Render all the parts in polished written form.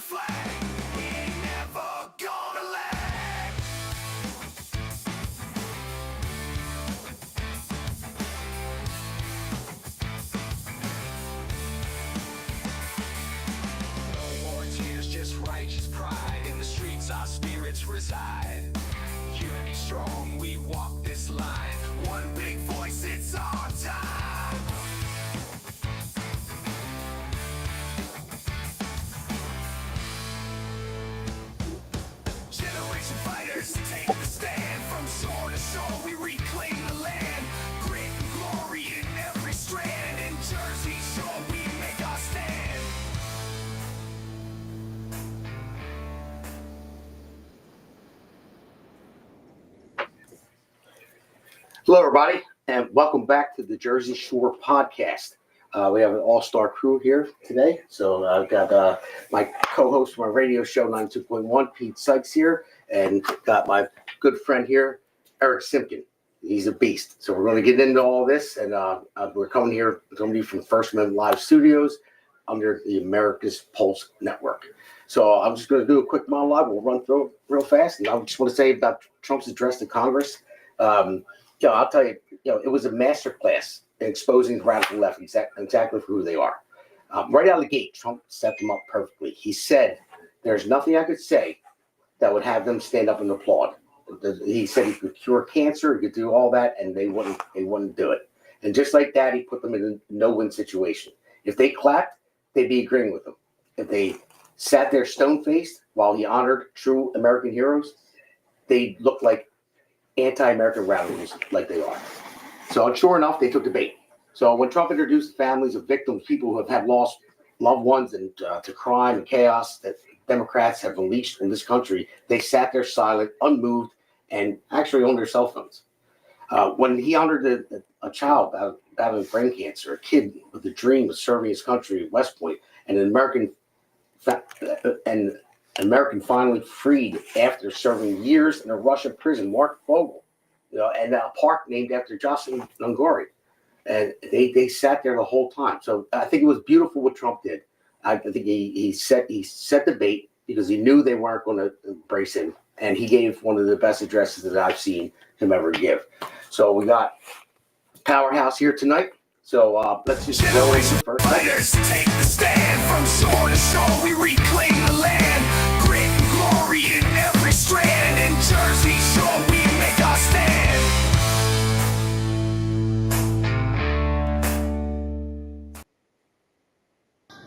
flag. We ain't never gonna lag. No more tears, just righteous pride. In the streets our spirits reside. Unity strong, we walk this line. One big voice, it's our time. Generation fighters take the stand. From shore to shore we reclaim the land. Grit and glory in every strand. In Jersey shore we make our stand. Hello, everybody, and welcome back to the Jersey Shore podcast. We have an all-star crew here today. So I've got my co-host from my radio show, 92.1, Pete Sykes here, and got my good friend here, Eric Simpkin. He's a beast. So we're going to get into all this, and we're coming here from the First Amendment Live Studios under the America's Pulse Network. So I'm just going to do a quick monologue. We'll run through it real fast, and I just want to say about Trump's address to Congress. I'll tell you, it was a masterclass in exposing the radical left exactly for who they are. Right out of the gate, Trump set them up perfectly. He said, there's nothing I could say that would have them stand up and applaud. He said he could cure cancer, he could do all that, and they wouldn't do it. And just like that, he put them in a no-win situation. If they clapped, they'd be agreeing with him. If they sat there stone-faced while he honored true American heroes, they looked like anti-American radicals like they are. So sure enough, they took the bait. So when Trump introduced families of victims, people who have had lost loved ones and to crime and chaos that Democrats have unleashed in this country, they sat there silent, unmoved, and actually on their cell phones. When he honored a child battling brain cancer, a kid with a dream of serving his country at West Point, and an American finally freed after serving years in a Russian prison, Mark Vogel, and a park named after Jocelyn Nungori. And they sat there the whole time. So I think it was beautiful what Trump did. I think he set the bait because he knew they weren't going to embrace him. And he gave one of the best addresses that I've seen him ever give. So we got Powerhouse here tonight. So let's just go in first. Fighters take the stand. From shore to shore we reclaim the land. Grit and glory in every strand. In Jersey shore we make our stand.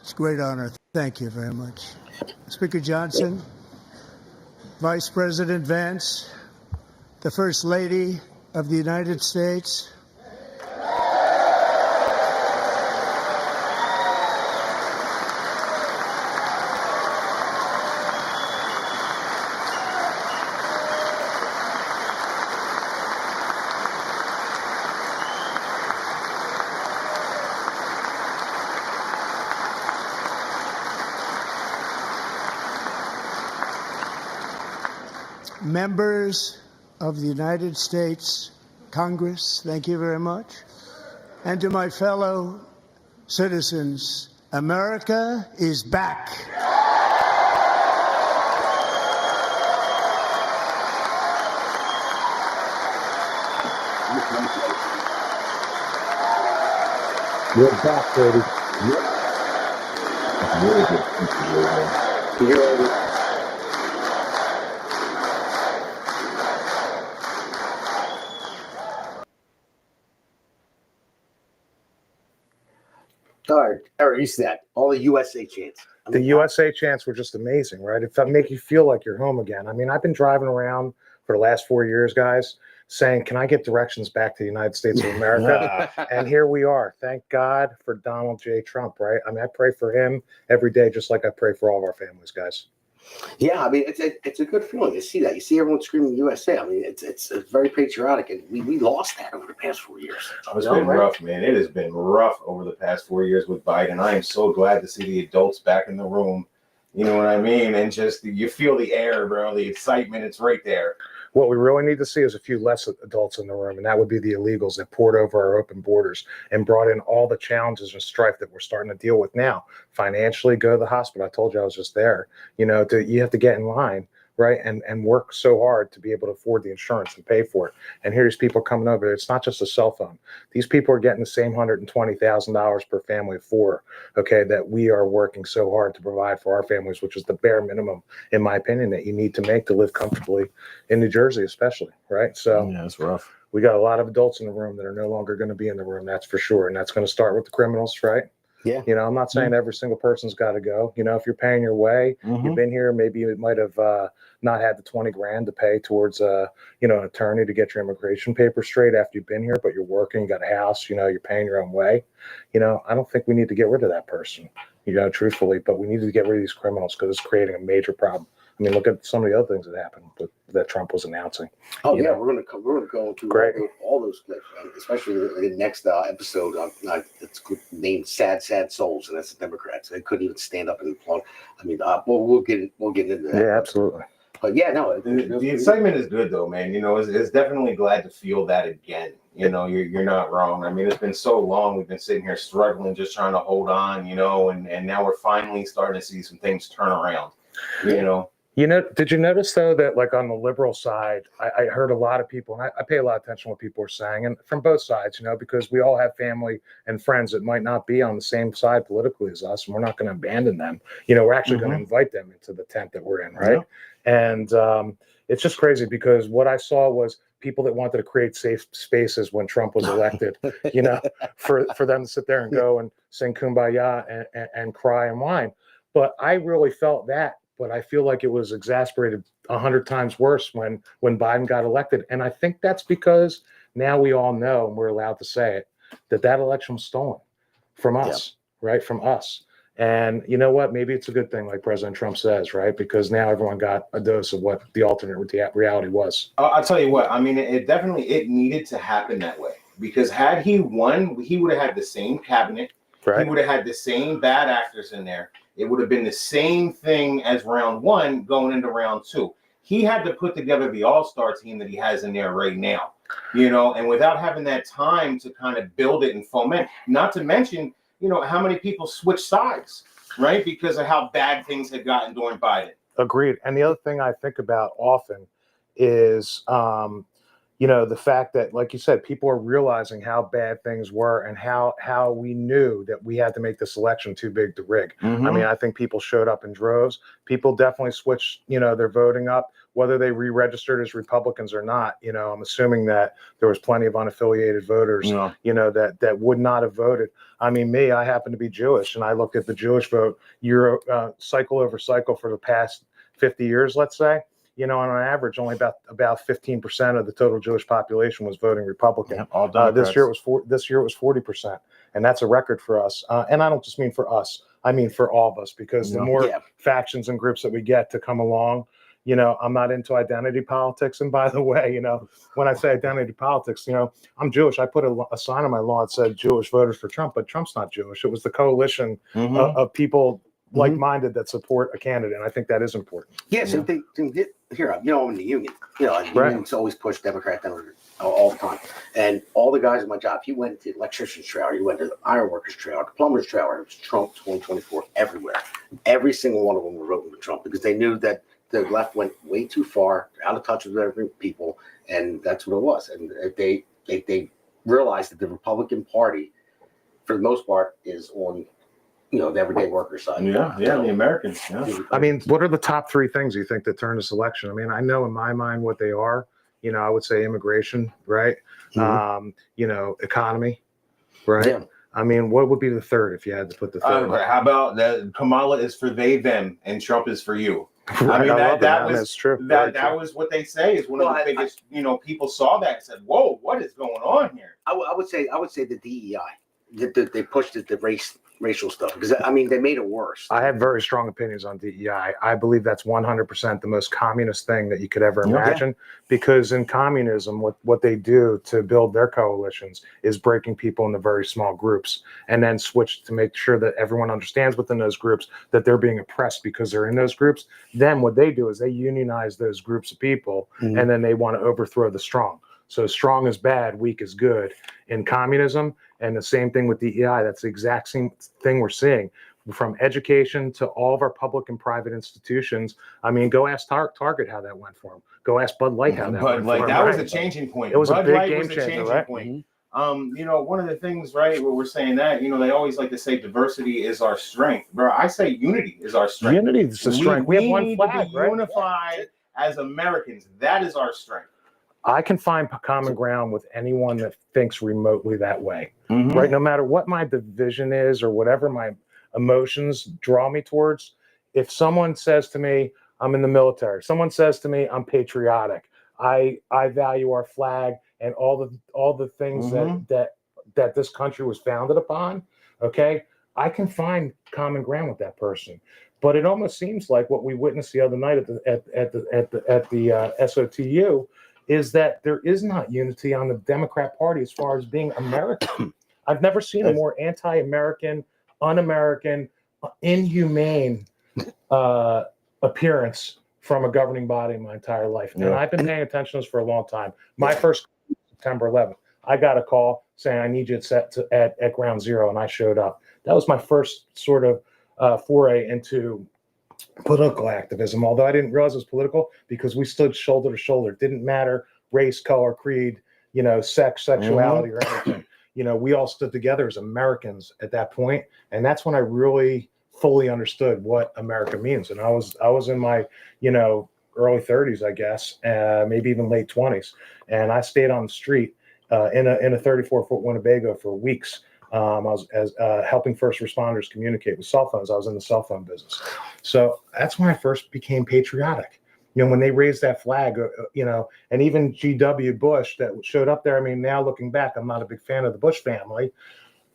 It's a great honor. Thank you very much. Speaker Johnson, Vice President Vance, the First Lady of the United States, members of the United States Congress, thank you very much. And to my fellow citizens, America is back. You're back, baby. Yep. Really good. You're All right, Eric, you see that. All the USA chants. The USA chants were just amazing, right? It make you feel like you're home again. I mean, I've been driving around for the last 4 years, guys, saying, can I get directions back to the United States of America? And here we are. Thank God for Donald J. Trump, right? I mean, I pray for him every day, just like I pray for all of our families, guys. Yeah, I mean, it's a good feeling to see that. You see everyone screaming USA. I mean, it's very patriotic, and we lost that over the past 4 years. It's been rough, man. It has been rough over the past 4 years with Biden. I am so glad to see the adults back in the room. You know what I mean? And just you feel the air, bro, the excitement. It's right there. What we really need to see is a few less adults in the room, and that would be the illegals that poured over our open borders and brought in all the challenges and strife that we're starting to deal with now. Financially, go to the hospital. I told you I was just there. You know, you have to get in line, right, and work so hard to be able to afford the insurance and pay for it. And here's people coming over. It's not just a cell phone. These people are getting the same $120,000 per family of four, okay, that we are working so hard to provide for our families, which is the bare minimum, in my opinion, that you need to make to live comfortably in New Jersey, especially, right? So Yeah, it's rough. we got a lot of adults in the room that are no longer going to be in the room, that's for sure. And that's going to start with the criminals, right? Yeah. You know, I'm not saying every single person's got to go. You know, if you're paying your way, you've been here, maybe you might have not had the 20 grand to pay towards, you know, an attorney to get your immigration papers straight after you've been here, but you're working, you got a house, you know, you're paying your own way. You know, I don't think we need to get rid of that person, you know, truthfully, but we need to get rid of these criminals because it's creating a major problem. I mean, look at some of the other things that happened that Trump was announcing. Oh You yeah, know? we're gonna go through Great. all those clips, especially the next episode. It's named "Sad Souls," and that's the Democrats. They couldn't even stand up and applaud. I mean, we'll get into that. Yeah, absolutely. But yeah, no, The excitement is good though, man. You know, it's definitely glad to feel that again. You know, you're not wrong. I mean, it's been so long. We've been sitting here struggling, just trying to hold on, you know, and now we're finally starting to see some things turn around, you know. You know, did you notice though that like on the liberal side, I heard a lot of people, and I pay a lot of attention to what people are saying, and from both sides, you know, because we all have family and friends that might not be on the same side politically as us, and we're not going to abandon them. You know, we're actually going to invite them into the tent that we're in, right? And it's just crazy because what I saw was people that wanted to create safe spaces when Trump was elected, you know, for them to sit there and go and sing Kumbaya and cry and whine. But I really felt that. But I feel like it was exasperated 100 times worse when Biden got elected. And I think that's because now we all know, and we're allowed to say it, that election was stolen from us, right? From us. And you know what? Maybe it's a good thing, like President Trump says, right? Because now everyone got a dose of what the alternate reality was. I'll tell you what. I mean, it definitely needed to happen that way because had he won, he would have had the same cabinet. Right. He would have had the same bad actors in there. It would have been the same thing as round one going into round two. He had to put together the all-star team that he has in there right now, you know, and without having that time to kind of build it and foment, not to mention, you know, how many people switched sides, right? Because of how bad things had gotten during Biden. Agreed. And the other thing I think about often is, you know, the fact that, like you said, people are realizing how bad things were and how we knew that we had to make this election too big to rig. I mean, I think people showed up in droves. People definitely switched, you know, their voting up, whether they re-registered as Republicans or not. You know, I'm assuming that there was plenty of unaffiliated voters, you know, that would not have voted. I mean, I happen to be Jewish, and I looked at the Jewish vote cycle over cycle for the past 50 years, let's say. You know, on average, only about 15% of the total Jewish population was voting Republican. Yep, all Democrats. This year it was 40%, and that's a record for us. And I don't just mean for us; I mean for all of us, because the more factions and groups that we get to come along, you know, I'm not into identity politics. And by the way, you know, when I say identity politics, you know, I'm Jewish. I put a sign on my lawn that said Jewish voters for Trump, but Trump's not Jewish. It was the coalition of people like-minded that support a candidate, and I think that is important. Yes, and they here, you know, I'm in the union. You know, the unions always push Democrat all the time. And all the guys at my job, you went to the electrician's trailer, you went to the iron workers trailer, the plumber's trailer. It was Trump 2024 everywhere. Every single one of them were voting for Trump because they knew that the left went way too far, out of touch with every people, and that's what it was. And they realized that the Republican Party, for the most part, is on, you know, the everyday worker side. Yeah, the Americans. Yeah. I mean, what are the top three things you think that turn this election? I mean, I know in my mind what they are. You know, I would say immigration, right? You know, economy, right? Yeah. I mean, what would be the third if you had to put the third? How about that? Kamala is for they, them, and Trump is for you. Right. I mean, that's true. That was what they say is one of the biggest. You know, people saw that and said, "Whoa, what is going on here?" I would say the DEI. They pushed it, the race racial stuff? Because I mean, they made it worse. I have very strong opinions on DEI. I believe that's 100% the most communist thing that you could ever imagine, because in communism, what they do to build their coalitions is breaking people into very small groups and then switch to make sure that everyone understands within those groups that they're being oppressed because they're in those groups. Then what they do is they unionize those groups of people, and then they want to overthrow the strong. So strong is bad, weak is good in communism. And the same thing with DEI. That's the exact same thing we're seeing, from education to all of our public and private institutions. I mean, go ask Target how that went for them. Go ask Bud Light how that went for them. That was a changing point. It was Bud a big Light game was a changer, changing right? point. You know, one of the things, right, where we're saying that, you know, they always like to say diversity is our strength. Bro, I say unity is our strength. Unity is the strength. We have one need flag, to be right? unified as Americans. That is our strength. I can find common ground with anyone that thinks remotely that way, Mm-hmm. right? No matter what my division is or whatever my emotions draw me towards. If someone says to me, I'm in the military, someone says to me, I'm patriotic, I value our flag and all the things that this country was founded upon, okay, I can find common ground with that person. But it almost seems like what we witnessed the other night at the SOTU is that there is not unity on the Democrat Party as far as being American. I've never seen a more anti-American, un-American, inhumane appearance from a governing body in my entire life. And I've been paying attention to this for a long time. My first September 11th, I got a call saying, I need you at ground zero, and I showed up. That was my first sort of foray into political activism, although I didn't realize it was political, because we stood shoulder to shoulder. It didn't matter race, color, creed, you know, sex, sexuality, or anything. You know, we all stood together as Americans at that point, and that's when I really fully understood what America means. And I was in my, you know, early 30s, I guess, maybe even late 20s, and I stayed on the street in a 34-foot Winnebago for weeks. I was helping first responders communicate with cell phones. I was in the cell phone business. So that's when I first became patriotic. You know, when they raised that flag, you know, and even G.W. Bush that showed up there. I mean, now looking back, I'm not a big fan of the Bush family,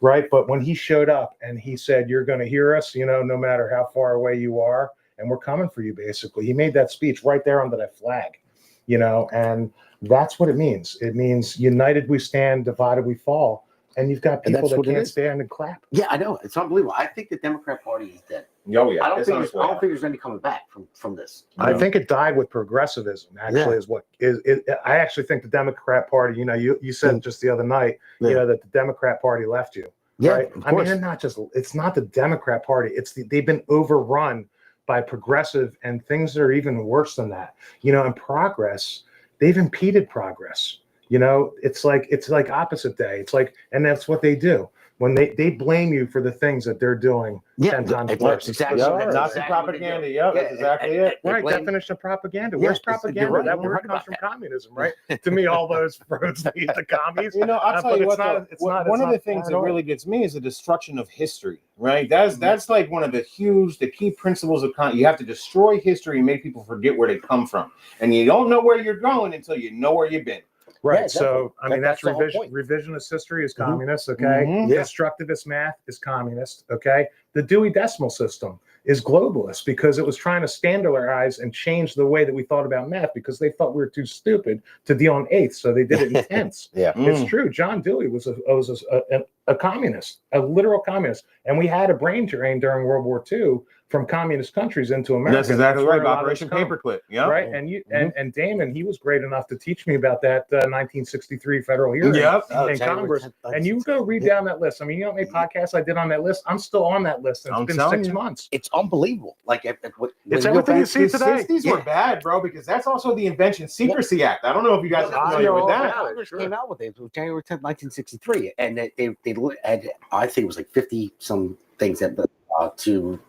right? But when he showed up and he said, you're going to hear us, you know, no matter how far away you are, and we're coming for you, basically. He made that speech right there under that flag, you know, and that's what it means. It means united we stand, divided we fall. And you've got people that can't stand and clap. Yeah, I know. It's unbelievable. I think the Democrat Party is dead. Oh, yeah. I don't think there's any coming back from this. I think it died with progressivism, actually, is what is it. I actually think the Democrat Party, you know, you said just the other night, you know, that the Democrat Party left you. Right. I mean, it's not the Democrat Party. They've been overrun by progressive and things that are even worse than that. You know, and progress, they've impeded progress. You know, it's like opposite day. It's like, and that's what they do when they blame you for the things that they're doing 10 times worse. Exactly. Nazi propaganda. Yeah, that's exactly it. Right. Definition of propaganda. Where's propaganda? Right. That word comes from communism, right? To me, all those roads lead to commies. You know, I'll tell you what. One of the things that really gets me is the destruction of history. Right. That's like one of the key principles of you have to destroy history and make people forget where they come from, and you don't know where you're going until you know where you've been. Right. Yeah, so, I mean, that's revision. revisionist history is communist. Okay. Yeah. Constructivist math is communist. Okay. The Dewey Decimal System is globalist because it was trying to standardize and change the way that we thought about math because they thought we were too stupid to deal in eighths. So they did it in tenths. It's true. John Dewey was a communist, a literal communist. And we had a brain drain during World War II from communist countries into America. That's exactly right. Operation Paperclip. Yeah. Right. And and Damon, he was great enough to teach me about that 1963 federal hearing in Congress. And you go read down that list. I mean, you know how many podcasts I did on that list? I'm still on that list. And it's been 6 months. It's unbelievable. Like it's everything you see today. The 60s were bad, bro, because that's also the Invention Secrecy Act. I don't know if you guys are familiar with that. Congress came out with it. It was January 10th, 1963. And they had, I think it was like 50 some things that to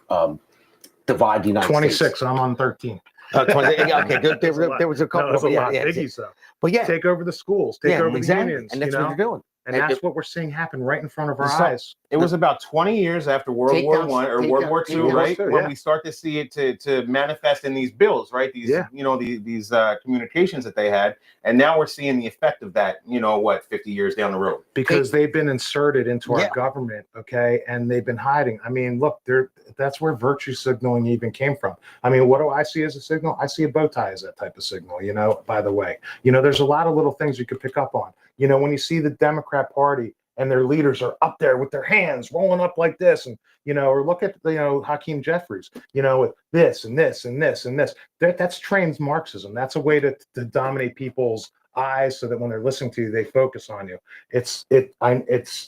divide the United 26, States. I'm on 13. 20, okay, good. There was a couple. Biggies, though. But yeah, take over the schools, take over the unions. And that's what they're doing. And that's what we're seeing happen right in front of our So, eyes. It was about 20 years after World Take War down- One or take World down- War take Two, down- right? World War II, When yeah. we start to see it to manifest in these bills, right? These, Yeah. you know, these communications that they had, and now we're seeing the effect of that. You know, what, 50 years down the road? Because they've been inserted into our Yeah. government, okay, and they've been hiding. I mean, look, that's where virtue signaling even came from. I mean, what do I see as a signal? I see a bow tie as that type of signal, you know, by the way. You know, there's a lot of little things you could pick up on. You know, when you see the Democrat Party and their leaders are up there with their hands rolling up like this, and, you know, or look at, you know, Hakeem Jeffries, you know, with this and this and this and this. That's trained Marxism. That's a way to dominate people's eyes so that when they're listening to you, they focus on you. It's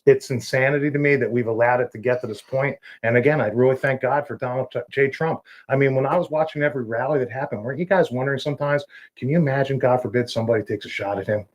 insanity to me that we've allowed it to get to this point. And again, I really thank God for Donald J. Trump. I mean, when I was watching every rally that happened, weren't you guys wondering sometimes, can you imagine, God forbid, somebody takes a shot at him?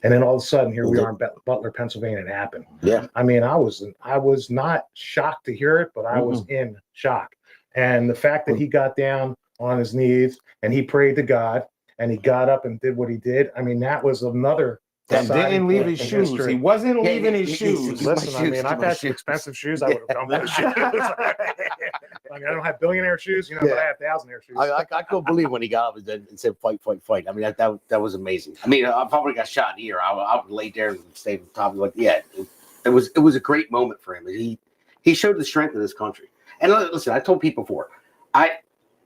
And then all of a sudden, here we are in Butler, Pennsylvania, it happened. Yeah. I mean, I was not shocked to hear it, but I was in shock. And the fact that he got down on his knees and he prayed to God and he got up and did what he did, I mean, that was another. And deciding didn't leave point his in shoes. history. He wasn't Yeah, leaving his he- shoes. he- Listen, my I mean, shoes, I've my had shoes. expensive shoes. I would have gone with those shoes. I mean, I don't have billionaire shoes, you know, but I have thousandaire shoes. I couldn't believe when he got up and said, fight, fight, fight. I mean, that was amazing. I mean, if I would have got shot here, I would lay there and stay on top of it. Yeah, it was a great moment for him. He showed the strength of this country. And listen, I told people before, I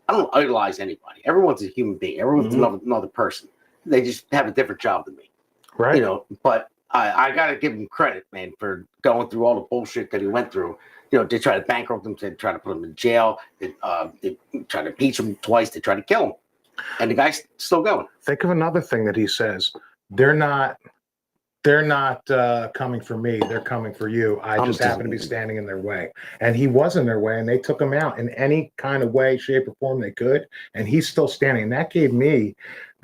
don't idolize anybody. Everyone's a human being. Everyone's another person. They just have a different job than me. Right. You know, but I got to give him credit, man, for going through all the bullshit that he went through. You know, they try to bankrupt him, they try to put him in jail, they try to impeach him twice, they try to kill him. And the guy's still going. Think of another thing that he says. They're not coming for me. They're coming for you. I just happen to be standing in their way. And he was in their way, and they took him out in any kind of way, shape, or form they could. And he's still standing. And that gave me,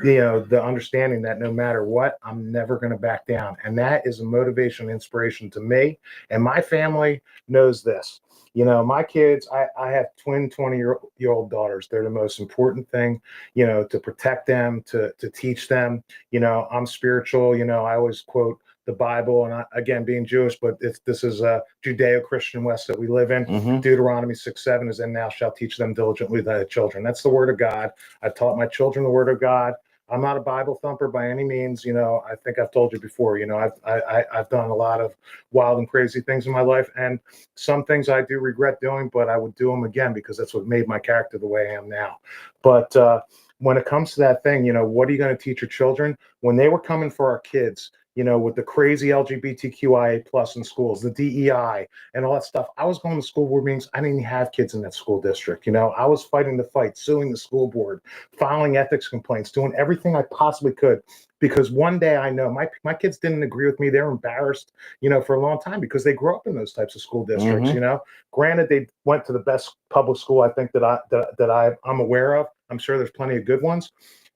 you know, the understanding that no matter what, I'm never going to back down. And that is a motivation and inspiration to me. And my family knows this. You know, my kids, I have twin 20-year-old daughters. They're the most important thing, you know, to protect them, to teach them. You know, I'm spiritual. You know, I always quote the Bible, and again, being Jewish, but this is a Judeo-Christian West that we live in. Deuteronomy 6:7 is, and thou shalt teach them diligently thy children. That's the word of God. I've taught my children the word of God. I'm not a Bible thumper by any means. You know, I think I've told you before, you know, I've done a lot of wild and crazy things in my life, and some things I do regret doing, but I would do them again because that's what made my character the way I am now. But when it comes to that thing, you know, what are you going to teach your children? When they were coming for our kids, you know, with the crazy LGBTQIA plus in schools, the DEI and all that stuff. I was going to school board meetings. I didn't even have kids in that school district. You know, I was fighting the fight, suing the school board, filing ethics complaints, doing everything I possibly could. Because one day I know my kids didn't agree with me. They were embarrassed, you know, for a long time because they grew up in those types of school districts, you know. Granted, they went to the best public school I think that I'm aware of. I'm sure there's plenty of good ones.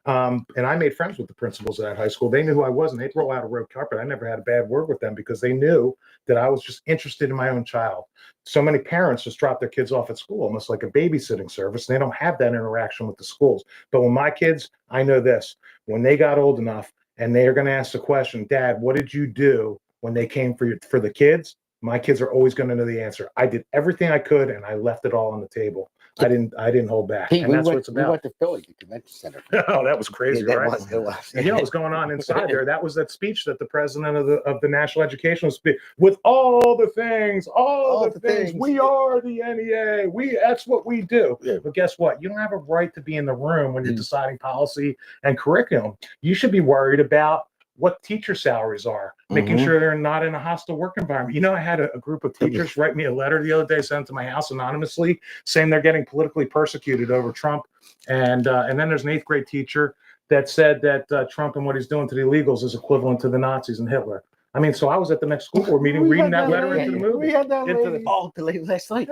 And I made friends with the principals at that high school. They knew who I was, and they'd roll out a red carpet. I never had a bad word with them because they knew that I was just interested in my own child. So many parents just drop their kids off at school, almost like a babysitting service. And they don't have that interaction with the schools. But when my kids, I know this, when they got old enough and they are going to ask the question, Dad, what did you do when they came for the kids? My kids are always going to know the answer. I did everything I could, and I left it all on the table. I didn't hold back. Hey, and that's what it's about. We went to Philly, the convention center. Oh, that was crazy, Yeah, right? It was. And you know what's going on inside there? That was that speech that the president of the National Educational Speech with all the things, all the things. We are the NEA. That's what we do. Yeah. But guess what? You don't have a right to be in the room when you're deciding policy and curriculum. You should be worried about what teacher salaries are, making sure they're not in a hostile work environment. You know, I had a group of teachers write me a letter the other day, sent to my house anonymously, saying they're getting politically persecuted over Trump. And then there's an 8th grade teacher that said that Trump and what he's doing to the illegals is equivalent to the Nazis and Hitler. I mean, so I was at the next school board meeting reading that letter into the movie. We had that lady. The lady last night.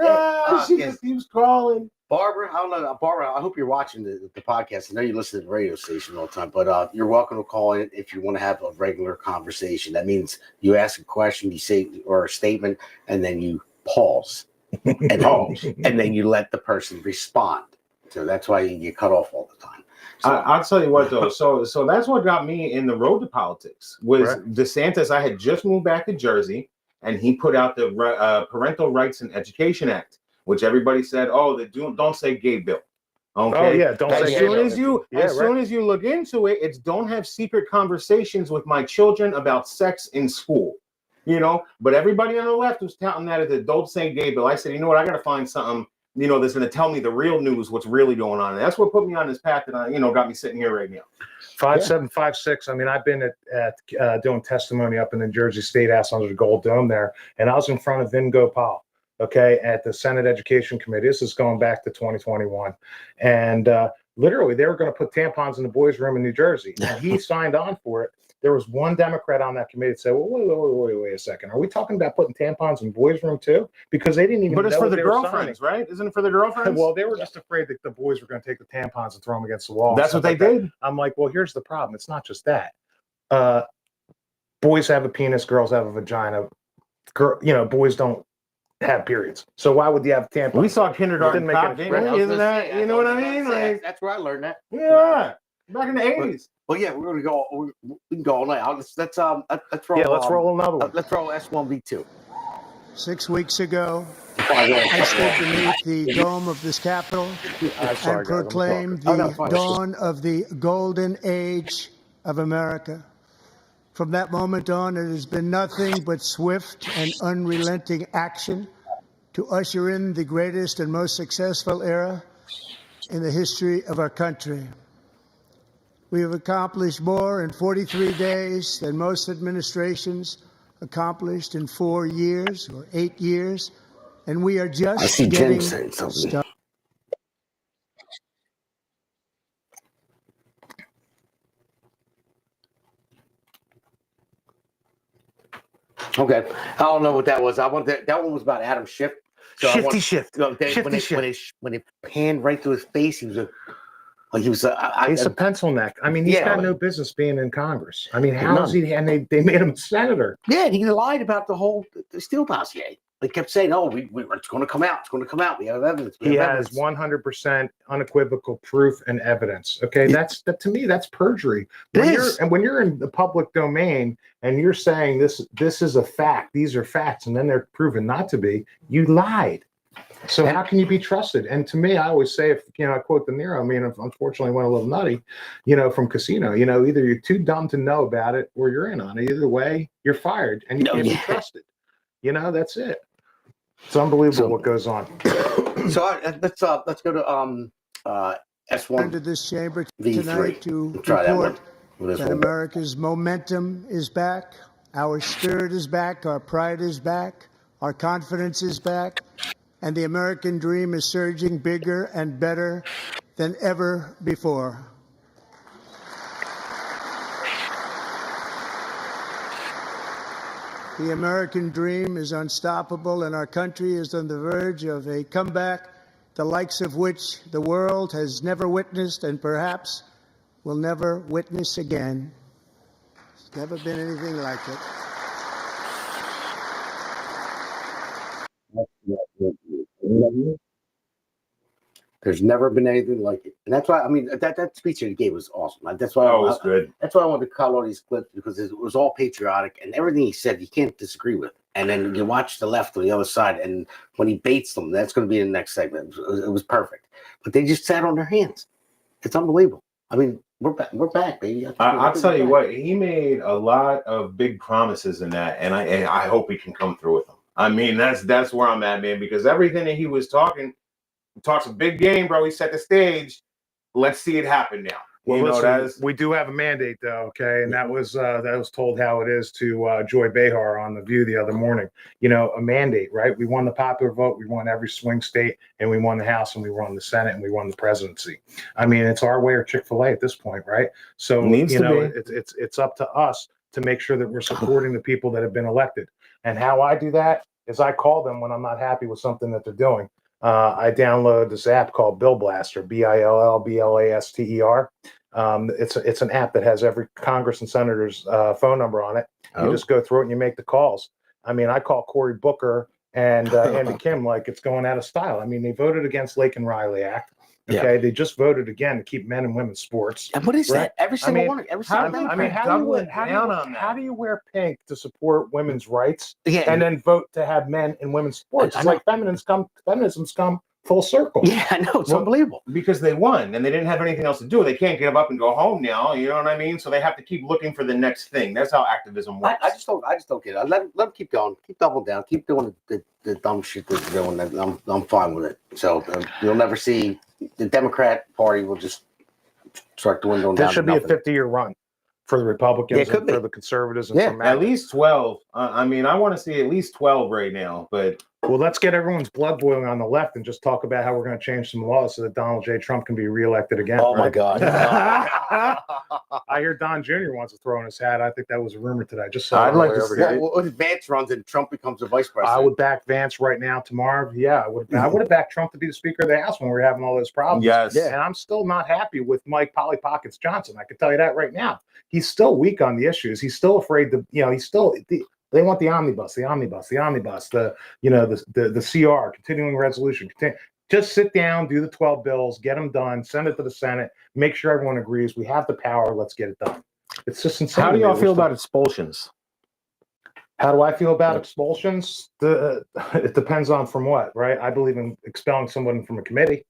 She just keeps crawling. Barbara, I don't know. Barbara, I hope you're watching the podcast. I know you listen to the radio station all the time, but you're welcome to call in if you want to have a regular conversation. That means you ask a question, you say, or a statement, and then you pause. And then you let the person respond. So that's why you get cut off all the time. So, I'll tell you what though. So that's what got me in the road to politics was Right. DeSantis. I had just moved back to Jersey, and he put out the Parental Rights and Education Act, which everybody said, "Oh, the don't say gay bill." Okay. Oh yeah, don't As say soon gay as bill. Yeah, as soon as you look into it, it's don't have secret conversations with my children about sex in school. You know, but everybody on the left was touting that as a don't say gay bill. I said, you know what, I gotta find something, you know, that's gonna tell me the real news, what's really going on. And that's what put me on this path that I, you know, got me sitting here right now. 5756. I mean, I've been at doing testimony up in the Jersey State House under the Gold Dome there, and I was in front of Vin Gopal, okay, at the Senate Education Committee. This is going back to 2021, and literally they were going to put tampons in the boys' room in New Jersey, and he signed on for it. There was one Democrat on that committee that said, "Well, wait a second. Are we talking about putting tampons in boys' room too?" Because they didn't even. But it's know for what the they were girlfriends, signing. right? Isn't it for the girlfriends? Well, they were just afraid that the boys were going to take the tampons and throw them against the wall. That's what they did. I'm like, well, here's the problem. It's not just that. Boys have a penis, girls have a vagina. Boys don't have periods. So why would you have tampons? We saw Kindergarten Didn't make Cop, any didn't sense. we? Isn't that, you know what I mean? Like, that's where I learned that. yeah, back in the 80s. Well, yeah, we're gonna go. We can go all night. Let's roll. Yeah, let's roll another one. Let's roll S1V2. 6 weeks ago, I stood beneath the dome of this Capitol I'm sorry, and guys, I'm proclaimed talking. Oh, no, the fine. dawn of the golden age of America. From that moment on, it has been nothing but swift and unrelenting action to usher in the greatest and most successful era in the history of our country. We have accomplished more in 43 days than most administrations accomplished in 4 years or 8 years, and we are I just see Jen getting saying something. started. Okay, I don't know what that was. I want that one was about Adam Schiff. Shifty shift. When it panned right through his face, he was He's a pencil neck. I mean, he's Yeah. got no business being in Congress. I mean, how None. is he? And they made him a senator. Yeah, and he lied about the whole Steele dossier. They kept saying, "Oh, it's going to come out. It's going to come out. We have evidence." He has 100% unequivocal proof and evidence. Okay, that to me, that's perjury. When you're in the public domain and you're saying this is a fact, these are facts, and then they're proven not to be, you lied. So how can you be trusted? And to me, I always say, if I quote De Niro, I mean, unfortunately went a little nutty, from Casino, either you're too dumb to know about it or you're in on it. Either way, you're fired and you can't be trusted. That's it. It's unbelievable what goes on. So let's go to S1 Into this chamber V3. tonight to Try that report one. that America's momentum is back, our spirit is back, our pride is back, our confidence is back, and the American dream is surging bigger and better than ever before. The American dream is unstoppable, and our country is on the verge of a comeback, the likes of which the world has never witnessed and perhaps will never witness again. There's never been anything like it. There's never been anything like it, and that's why that speech that he gave was awesome. That's why That was good. That's why I wanted to call all these clips, because it was all patriotic and everything he said you can't disagree with. And then you watch the left on the other side, and when he baits them, that's going to be in the next segment. It was perfect, but they just sat on their hands. It's unbelievable. I mean, we're back, baby. I'll tell you what, he made a lot of big promises in that, and I hope he can come through with them. I mean, that's where I'm at, man, because everything that he was talks a big game, bro. He set the stage. Let's see it happen now. Well, we do have a mandate, though, okay, and that was told how it is to Joy Behar on The View the other morning. A mandate, right? We won the popular vote, we won every swing state, and we won the House, and we won the Senate, and we won the presidency. I mean, it's our way or Chick-fil-A at this point, right? So it's up to us to make sure that we're supporting the people that have been elected. And how I do that is I call them when I'm not happy with something that they're doing. I download this app called Bill Blaster, BILLBLASTER. It's an app that has every Congress and senator's phone number on it. You just go through it and you make the calls. I mean, I call Cory Booker and Andy Kim like it's going out of style. I mean, they voted against Lake and Riley Act. Okay, they just voted again to keep men and women's sports. And what is Right. that? Every single one. Every single how- Democrat. how do you wear, how do you wear pink to support women's rights Yeah. and then vote to have men in women's sports? I It's know. like feminism's come full circle. Yeah, I know. It's Well, unbelievable. Because they won and they didn't have anything else to do. They can't get up and go home now. You know what I mean? So they have to keep looking for the next thing. That's how activism works. I just don't get it. Let them keep going. Keep doubling down. Keep doing the dumb shit that they're doing. I'm fine with it. So you'll never see the Democrat Party will just start dwindling There down. should be a 50-year run for the Republicans Yeah, it could and for be. the conservatives and Yeah. for MAGA. At least 12. I mean, I want to see at least 12 right now. But Well, let's get everyone's blood boiling on the left and just talk about how we're going to change some laws so that Donald J. Trump can be reelected again. Oh my right? God. I hear Don Jr. wants to throw in his hat. I think that was a rumor today. I just saw I'd it like all to over see here. it. Well, if Vance runs and Trump becomes the vice president, I would back Vance right now tomorrow. Yeah, I would have backed Trump to be the Speaker of the House when we were having all those problems. yes. Yeah. And I'm still not happy with Mike Polly Pockets Johnson. I can tell you that right now. He's still weak on the issues. He's still afraid to, they want the omnibus, the CR, continuing resolution. Just sit down, do the 12 bills, get them done, send it to the Senate, make sure everyone agrees. We have the power. Let's get it done. It's just insane. How do y'all feel about expulsions? How do I feel about expulsions? It depends on from what, right? I believe in expelling someone from a committee,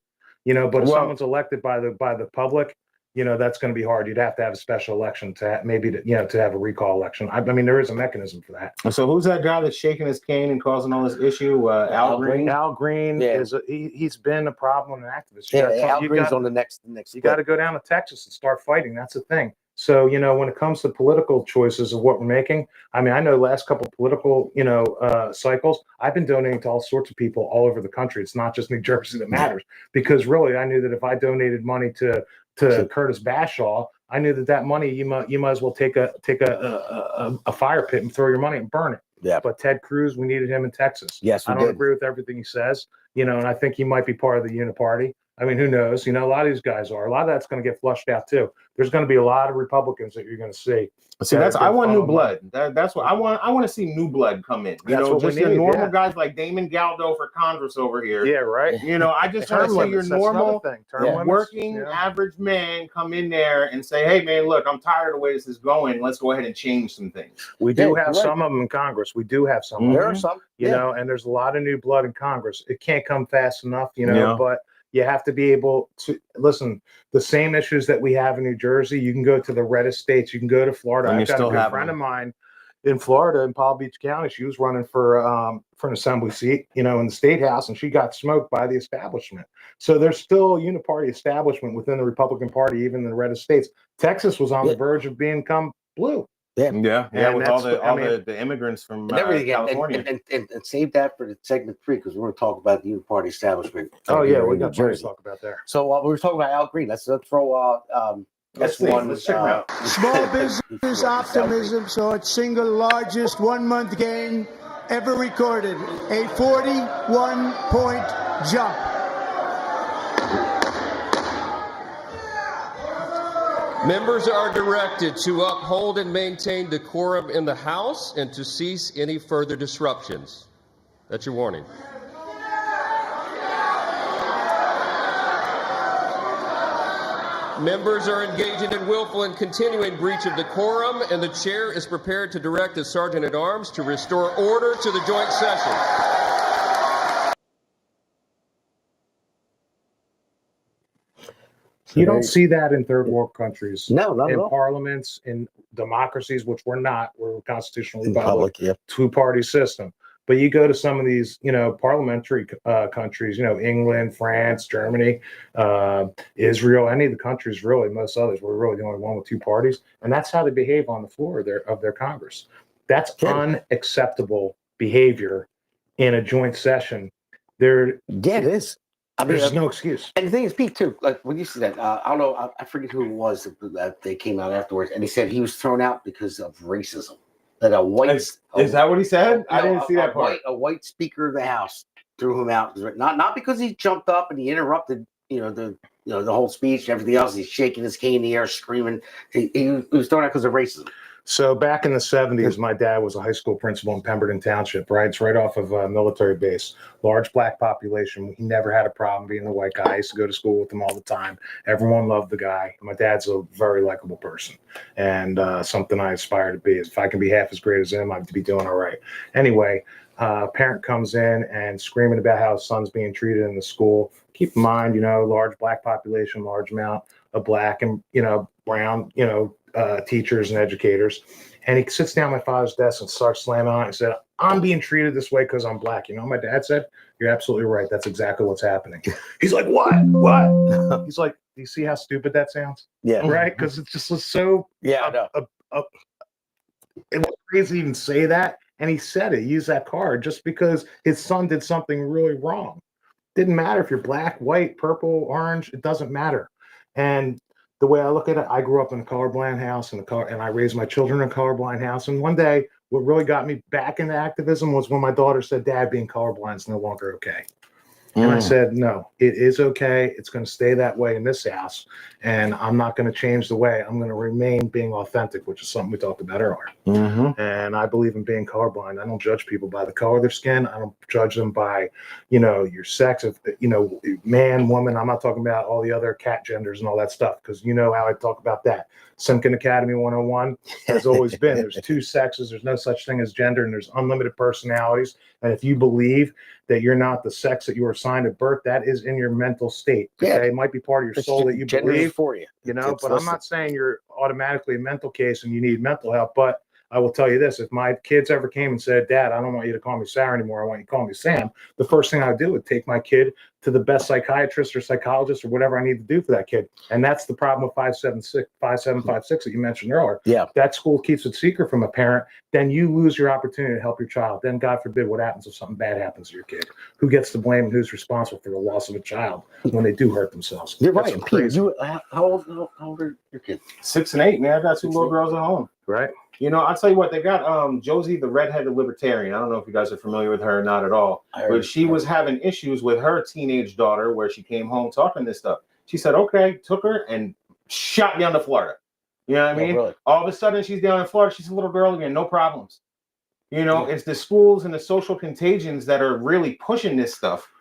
but if Well- someone's elected by the public, that's going to be hard. You'd have to have a special election to have a recall election. I mean, there is a mechanism for that. So who's that guy that's shaking his cane and causing all this issue? Al Green? Al Green Yeah. he's been a problem and an activist. Al Green's on the next. You got to go down to Texas and start fighting. That's the thing. So, when it comes to political choices of what we're making, I mean, I know the last couple of political, cycles, I've been donating to all sorts of people all over the country. It's not just New Jersey that matters, because really, I knew that if I donated money to Curtis Bashaw, I knew that money you might as well take a fire pit and throw your money and burn it. Yeah. But Ted Cruz, we needed him in Texas. Yes, we I don't did. agree with everything he says, and I think he might be part of the Uniparty. I mean, who knows? A lot of these guys are. A lot of that's going to get flushed out too. There's going to be a lot of Republicans that you're going to see. See, I want new blood. That's what I want. I want to see new blood come in. That's what we just the need, normal yeah. guys like Damon Galdo for Congress over here. Yeah, right. I just want to see your normal working average man come in there and say, "Hey, man, look, I'm tired of the way this is going. Let's go ahead and change some things." We do Yeah, have right. some of them in Congress. We do have some. There of are them, some. and there's a lot of new blood in Congress. It can't come fast enough, Yeah. but you have to be able to listen. The same issues that we have in New Jersey, you can go to the reddest states. You can go to Florida. And I've got a good friend of mine in Florida, in Palm Beach County. She was running for an assembly seat, in the state house, and she got smoked by the establishment. So there's still a uniparty establishment within the Republican Party, even in the reddest states. Texas was on the verge of becoming blue. Yeah, And with all that's the immigrants from And everything, California. and save that for the segment 3, because we're going to talk about the Uniparty establishment. Oh yeah, we in got New plenty to talk about there. So we were talking about Al Green. Let's throw Let's see. one. Let's check him out. Small business optimism saw its single largest one-month gain ever recorded, a 41-point jump. Members are directed to uphold and maintain decorum in the House and to cease any further disruptions. That's your warning. Members are engaging in willful and continuing breach of decorum, and the chair is prepared to direct the Sergeant at Arms to restore order to the joint session. You don't see that in third world countries. No, not at in all. parliaments, in democracies, which we're not. We're a constitutional In republic, public, yeah. two-party system. But you go to some of these, parliamentary countries, England, France, Germany, Israel, any of the countries, really, most others, we're really the only one with two parties. And that's how they behave on the floor of their Congress. That's unacceptable behavior in a joint session. Yeah, it is. I mean, There's no excuse. and the thing is, Pete, too, like when you see that, I don't know, I forget who it was that they came out afterwards, and he said he was thrown out because of racism. That a white Is that what he said? I didn't see that part. A white Speaker of the House threw him out, not because he jumped up and he interrupted, the whole speech and everything else. He's shaking his cane in the air, screaming. He was thrown out because of racism. So back in the 70s, my dad was a high school principal in Pemberton Township, right? It's right off of a military base, large black population. He never had a problem being the white guy. I used to go to school with him all the time. Everyone loved the guy. My dad's a very likable person, and something I aspire to be. If I can be half as great as him, I'd be doing all right. Anyway, parent comes in and screaming about how his son's being treated in the school. Keep in mind, large black population, large amount of black and, brown, teachers and educators. And he sits down at my father's desk and starts slamming on it and said, I'm being treated this way because I'm black. You know what my dad said? You're absolutely right. That's exactly what's happening. He's like, what? He's like, do you see how stupid that sounds? Yeah. Right? Because it just was so it was crazy to even say that. And he said it, he used that card just because his son did something really wrong. Didn't matter if you're black, white, purple, orange, it doesn't matter. And the way I look at it, I grew up in a colorblind house and I raised my children in a colorblind house. And one day, what really got me back into activism was when my daughter said, Dad, being colorblind is no longer okay. And I said, no, it is okay. It's going to stay that way in this house. And I'm not going to change the way. I'm going to remain being authentic, which is something we talked about earlier. And I believe in being colorblind. I don't judge people by the color of their skin. I don't judge them by, your sex, man, woman. I'm not talking about all the other cat genders and all that stuff, because you know how I talk about that. Simkin Academy 101 has always been, there's two sexes. There's no such thing as gender, and there's unlimited personalities. And if you believe that you're not the sex that you were assigned at birth, that is in your mental state. Okay? Yeah. It might be part of your soul that you believe for you. but I'm not saying you're automatically a mental case and you need mental help. But I will tell you this, if my kids ever came and said, Dad, I don't want you to call me Sarah anymore, I want you to call me Sam, the first thing I would do would take my kid to the best psychiatrist or psychologist or whatever I need to do for that kid. And that's the problem with 5756 that you mentioned earlier. Yeah. That school keeps it secret from a parent, then you lose your opportunity to help your child. Then God forbid what happens if something bad happens to your kid. Who gets to blame and who's responsible for the loss of a child when they do hurt themselves? You're That's right. crazy. How old are your kids? 6 and 8, man. I got 2 little girls at home. Right. I'll tell you what, they got Josie, the redheaded libertarian. I don't know if you guys are familiar with her or not at all, but she was having issues with her teenage daughter where she came home talking this stuff. She said, okay, took her and shot down to Florida. You know what I mean? Really? All of a sudden, she's down in Florida. She's a little girl again, no problems. It's the schools and the social contagions that are really pushing this stuff.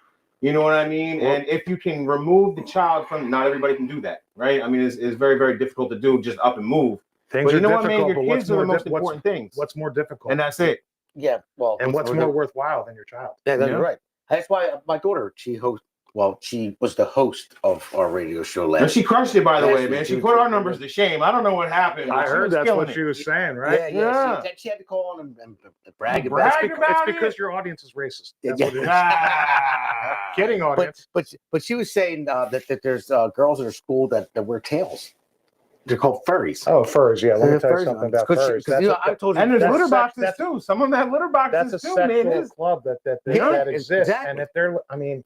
You know what I mean? And if you can remove the child from, not everybody can do that, right? I mean, it's very, very difficult to do, just up and move. Things But are what, man? difficult, Your but kids are the most important things. What's more difficult? And that's it. Yeah. Well, And what's more worthwhile than your child? Yeah, that's Yeah. right. That's why my daughter, she was the host of our radio show And last. she crushed it, by the Last way, man. week, She dude. put our numbers to shame. I don't know what happened. I but heard was that's killing what it. she was saying, right? Yeah. She had to call on and brag about Brag it. about It's because it. your audience is racist. That's Yeah. what it is. Ah. Kidding, audience. But she was saying that there's girls at her school that wear tails. They're called furries. Oh, furs. Yeah, let me They're tell you furries. something about 'Cause furs. I told you. And there's That's litter sex- boxes that's- too. Some of them have litter That's boxes a too, man. sexual club that Yeah, exists. exactly. And if they're, I mean,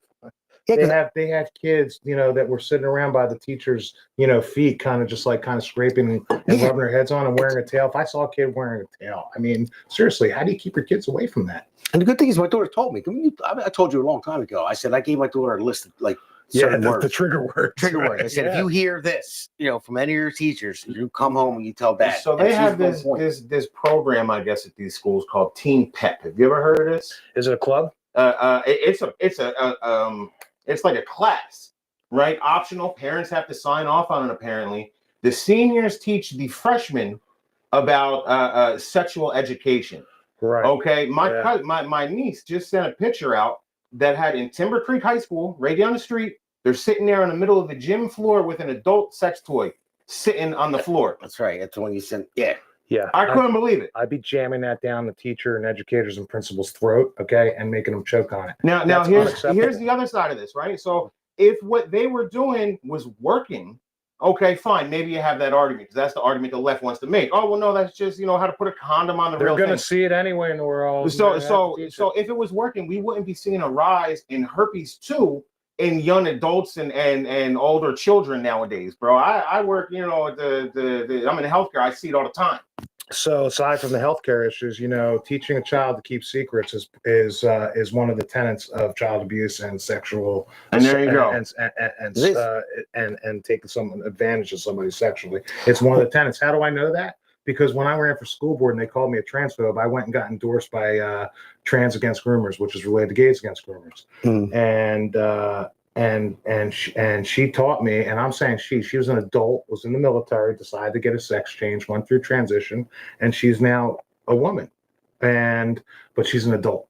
Yeah, 'cause they had kids, that were sitting around by the teachers, feet, kind of scraping and Yeah. rubbing their heads on and wearing a tail. If I saw a kid wearing a tail, I mean, seriously, how do you keep your kids away from that? And the good thing is, my daughter told me. I told you a long time ago. I said I gave my daughter a list of certain words. the trigger words. Trigger words. I said if you hear this, from any of your teachers, you come home and you tell Dad. So And they she's have on this point. this program, I guess, at these schools called Teen Pep. Have you ever heard of this? Is it a club? It's like a class, right? Optional. Parents have to sign off on it. Apparently, the seniors teach the freshmen about sexual education. Right. Okay, my niece just sent a picture out that had in Timber Creek High School, right down the street. They're sitting there in the middle of the gym floor with an adult sex toy sitting on the floor. That's right. That's the one you sent. Yeah. Yeah. I couldn't believe it. I'd be jamming that down the teacher and educators and principals' throat, okay, and making them choke on it. Now That's here's unacceptable. the other side of this, right? So if what they were doing was working, okay, fine, maybe you have that argument because that's the argument the left wants to make. Oh well, no, that's just how to put a condom on the They're real going to thing. see it anyway in the world. So if it was working, we wouldn't be seeing a rise in herpes 2 in young adults and older children nowadays, bro. I work, I'm in healthcare. I see it all the time. So aside from the healthcare issues, teaching a child to keep secrets is one of the tenets of child abuse and sexual. And there you go. And taking some advantage of somebody sexually. It's one of the tenets. How do I know that? because when I ran for school board and they called me a transphobe, I went and got endorsed by Trans Against Groomers, which is related to Gays Against Groomers. And she taught me, and I'm saying she was an adult, was in the military, decided to get a sex change, went through transition, and she's now a woman, but she's an adult,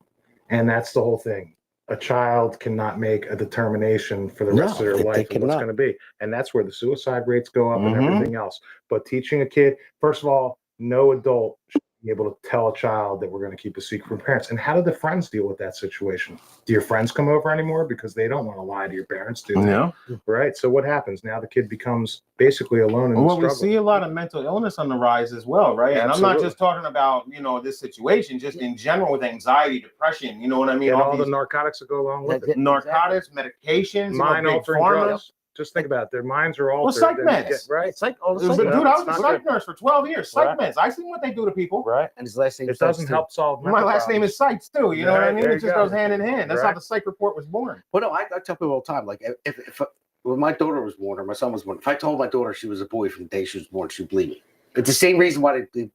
and that's the whole thing. A child cannot make a determination for the rest of their life of what's going to be, and that's where the suicide rates go up and everything else. But teaching a kid, first of all, no adult should be able to tell a child that we're going to keep a secret from parents. And how do the friends deal with that situation? Do your friends come over anymore because they don't want to lie to your parents, do they? No. Right. So what happens now? The kid becomes basically alone in the Well, we struggle. see a lot of mental illness on the rise as well, right? And I'm not Absolutely. just talking about, this situation, just in general with anxiety, depression, you know what I mean? And all the narcotics that go along with it. Narcotics, medications, Mind-altering pharma. drugs. Just think about it. Their minds are altered. Well, psych meds. Right. Psych, all the Dude, psych. I was It's a not psych good. nurse for 12 years. Psych Right. meds. I seen what they do to people. Right. And his last name It doesn't help solve My last name is Sykes too. You know what I Right, mean? there It you just go. goes hand in hand. That's how Right. the psych report was born. Well, no, I tell people all the time, like if when my daughter was born or my son was born, if I told my daughter she was a boy from the day she was born, she'd believe me. It's the same reason why they're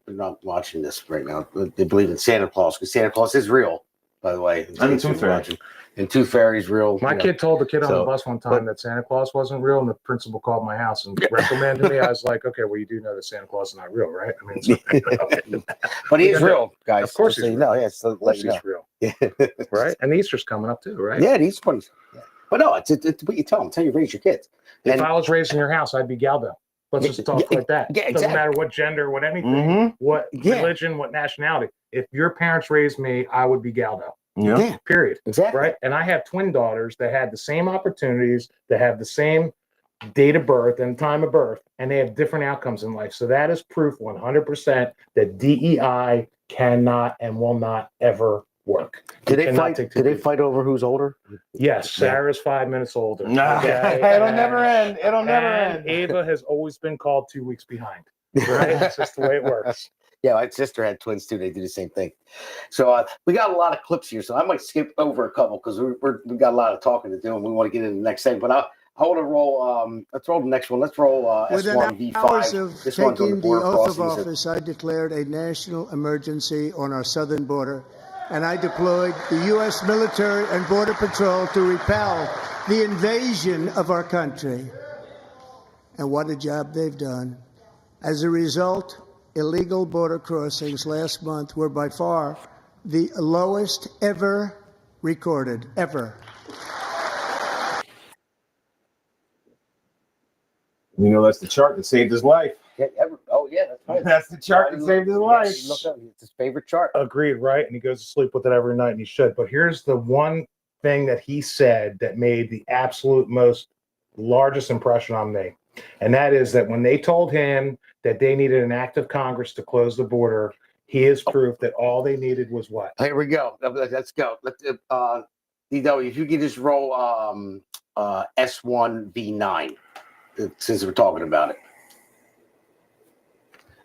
not watching this right now. They believe in Santa Claus because Santa Claus is real, by the way. And the Tooth Fairy. And Tooth Fairy's real. My kid told the kid on the So, bus one time that Santa Claus wasn't real, and the principal called my house and reprimanded me. I was like, okay, well, you do know that Santa Claus is not real, right? I mean, but he is real, guys. Of course just so he's you real. know. Yeah, it's of course he's real, Yeah. right? And Easter's coming up too, right? Yeah, he's funny. Yeah. But no, it's what you tell them. Tell you raise your kids. If And I was raised in your house, I'd be Galdo. Let's just talk Yeah, like that. yeah, Doesn't exactly. matter what gender, what anything, Mhm. what Yeah. religion, what nationality. If your parents raised me, I would be Galdo. yeah, Period. exactly. Right. And I have twin daughters that had the same opportunities, that have the same date of birth and time of birth, and they have different outcomes in life. So that is proof 100% that DEI cannot and will not ever work. Did You they cannot fight? take two Did they people. fight over who's older? Yes, Sarah's 5 minutes older. Nah, Okay? it'll never end. It'll never And end. Ava has always been called 2 weeks behind. Right? That's just the way it works. Yeah, my sister had twins too. They do the same thing. So we got a lot of clips here, so I might skip over a couple because we got a lot of talking to do, and we want to get into the next segment. But I want to roll. Let's roll the next one. Let's roll Within S1 hours V5. of This one's on the taking the border oath of crossings. office, I declared a national emergency on our southern border, and I deployed the U.S. military and border patrol to repel the invasion of our country. And what a job they've done. As a result, illegal border crossings last month were by far the lowest ever recorded, ever. That's the chart that saved his life. Yeah, oh yeah, that's right. That's the chart that saved his life. Yeah, look up, it's his favorite chart. Agreed, right? And he goes to sleep with it every night, and he should. But here's the one thing that he said that made the absolute most largest impression on me. And that is that when they told him that they needed an act of Congress to close the border, he is proof that all they needed was what? Here we go. Let's go. DW, if you could just roll S1 V9, since we're talking about it.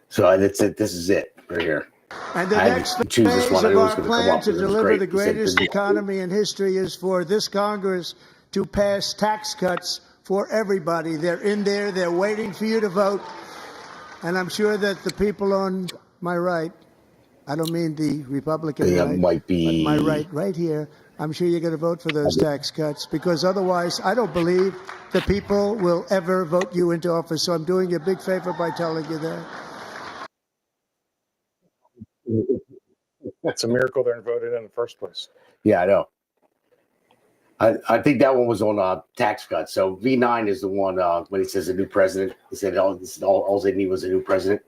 So that's it. This is it right here. And the I had next to choose this phase one. I of knew it was our gonna come plan up to because it was deliver great. the He said, greatest economy in history is for this Congress to pass tax cuts for everybody. They're in there. They're waiting for you to vote. And I'm sure that the people on my right, I don't mean the Republican That right, might be but my right here, I'm sure you're going to vote for those tax cuts because otherwise I don't believe the people will ever vote you into office. So I'm doing you a big favor by telling you that. It's a miracle they're voted in the first place. Yeah, I know. I think that one was on tax cuts. So V9 is the one when he says a new president. He said all they need was a new president.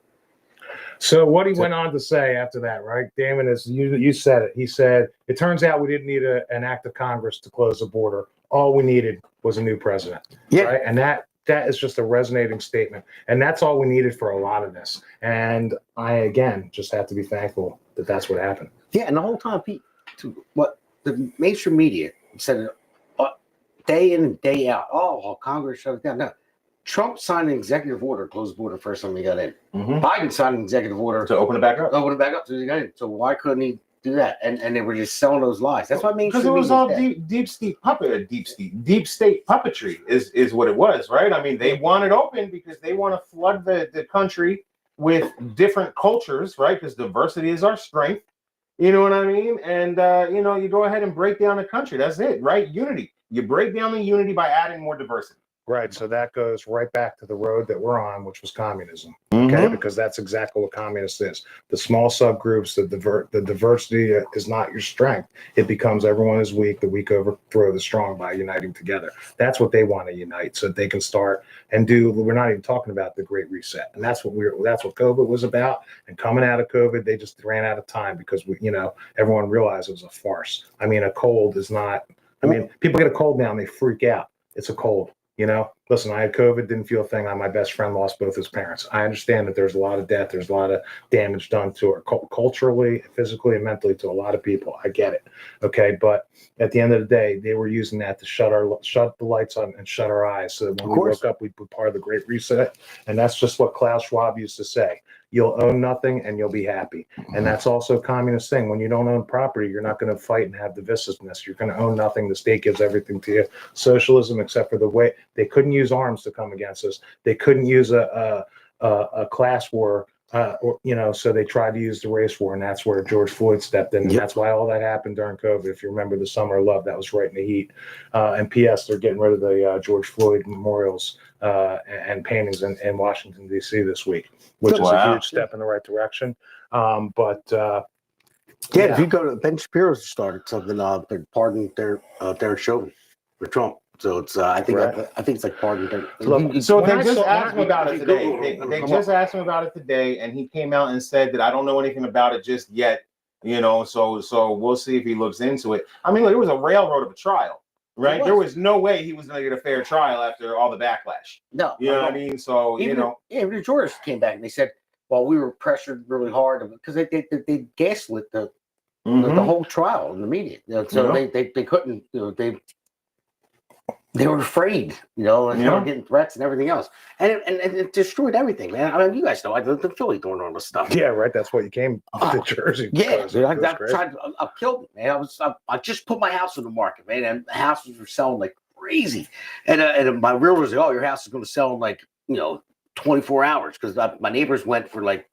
So what he went on to say after that, right, Damon, is you said it. He said, it turns out we didn't need an act of Congress to close the border. All we needed was a new president. Yeah. Right? And that is just a resonating statement. And that's all we needed for a lot of this. And I, again, just have to be thankful that that's what happened. Yeah, and the whole time, Pete, what the mainstream media said day in and day out, Congress shut it down. No, Trump signed an executive order to close the border first time he got in. Mhm. Biden signed an executive order To open it back up. open it back up so he got in. So why couldn't he do that? And they were just selling those lies. That's why mainstream Because it was media all is dead. deep state puppetry is what it was, right? I mean, they want it open because they want to flood the country with different cultures, right? Because diversity is our strength. You know what I mean? And you go ahead and break down the country. That's it, right? Unity. You break down the unity by adding more diversity. Right. So that goes right back to the road that we're on, which was communism. Okay. Mhm. Because that's exactly what communist is. The small subgroups, the diversity is not your strength. It becomes everyone is weak. The weak overthrow the strong by uniting together. That's what they want to unite so that they can start and do. We're not even talking about the Great Reset. And that's what COVID was about. And coming out of COVID, they just ran out of time because everyone realized it was a farce. I mean, a cold is not, people get a cold now and they freak out. It's a cold. Listen, I had COVID, didn't feel a thing. My best friend lost both his parents. I understand that there's a lot of death. There's a lot of damage done to her culturally, physically, and mentally to a lot of people. I get it. Okay. But at the end of the day, they were using that to shut the lights on and shut our eyes. So that when we woke up, we'd be part of the Great Reset. And that's just what Klaus Schwab used to say. You'll own nothing and you'll be happy. And that's also a communist thing. When you don't own property, you're not going to fight and have divisiveness. You're going to own nothing. The state gives everything to you. Socialism, except for the way they couldn't use arms to come against us. They couldn't use a class war, so they tried to use the race war. And that's where George Floyd stepped in. And that's why all that happened during COVID. If you remember the Summer of Love, that was right in the heat. And P.S., they're getting rid of the George Floyd memorials and paintings in Washington, D.C. this week, which is a huge step in the right direction. If you go to Ben Shapiro's started something, pardon Derek Chauvin for Trump. So it's I think it's like pardon Derek. So they just asked him about it today. They just asked him about it today, and he came out and said that I don't know anything about it just yet. So we'll see if he looks into it. I mean, look, it was a railroad of a trial. Right, there was no way he was going to get a fair trial after all the backlash. No, you know what I mean. So even the jurors came back and they said, "Well, we were pressured really hard because they gaslit the whole trial in the media. So they couldn't. They were afraid, and they were getting threats and everything else, and it destroyed everything, man. I mean, you guys know I lived in Philly doing all this stuff. Yeah, right. That's what you came to Jersey. Yeah, dude, I killed it, man. I just put my house on the market, man, and houses were selling like crazy, and my realtor was like, "Oh, your house is going to sell in like 24 hours," because my neighbors went for like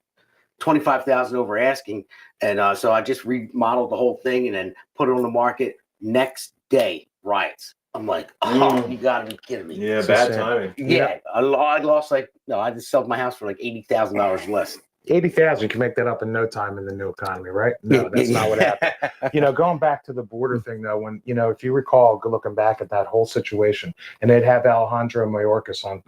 25,000 over asking, and so I just remodeled the whole thing and then put it on the market. Next day, riots. I'm like, you gotta be kidding me. Yeah, bad timing. Yeah, I lost I just sold my house for like $80,000 less. 80,000, you can make that up in no time in the new economy, right? No, that's not what happened. Going back to the border thing, though, when, if you recall, looking back at that whole situation, and they'd have Alejandro Mayorkas on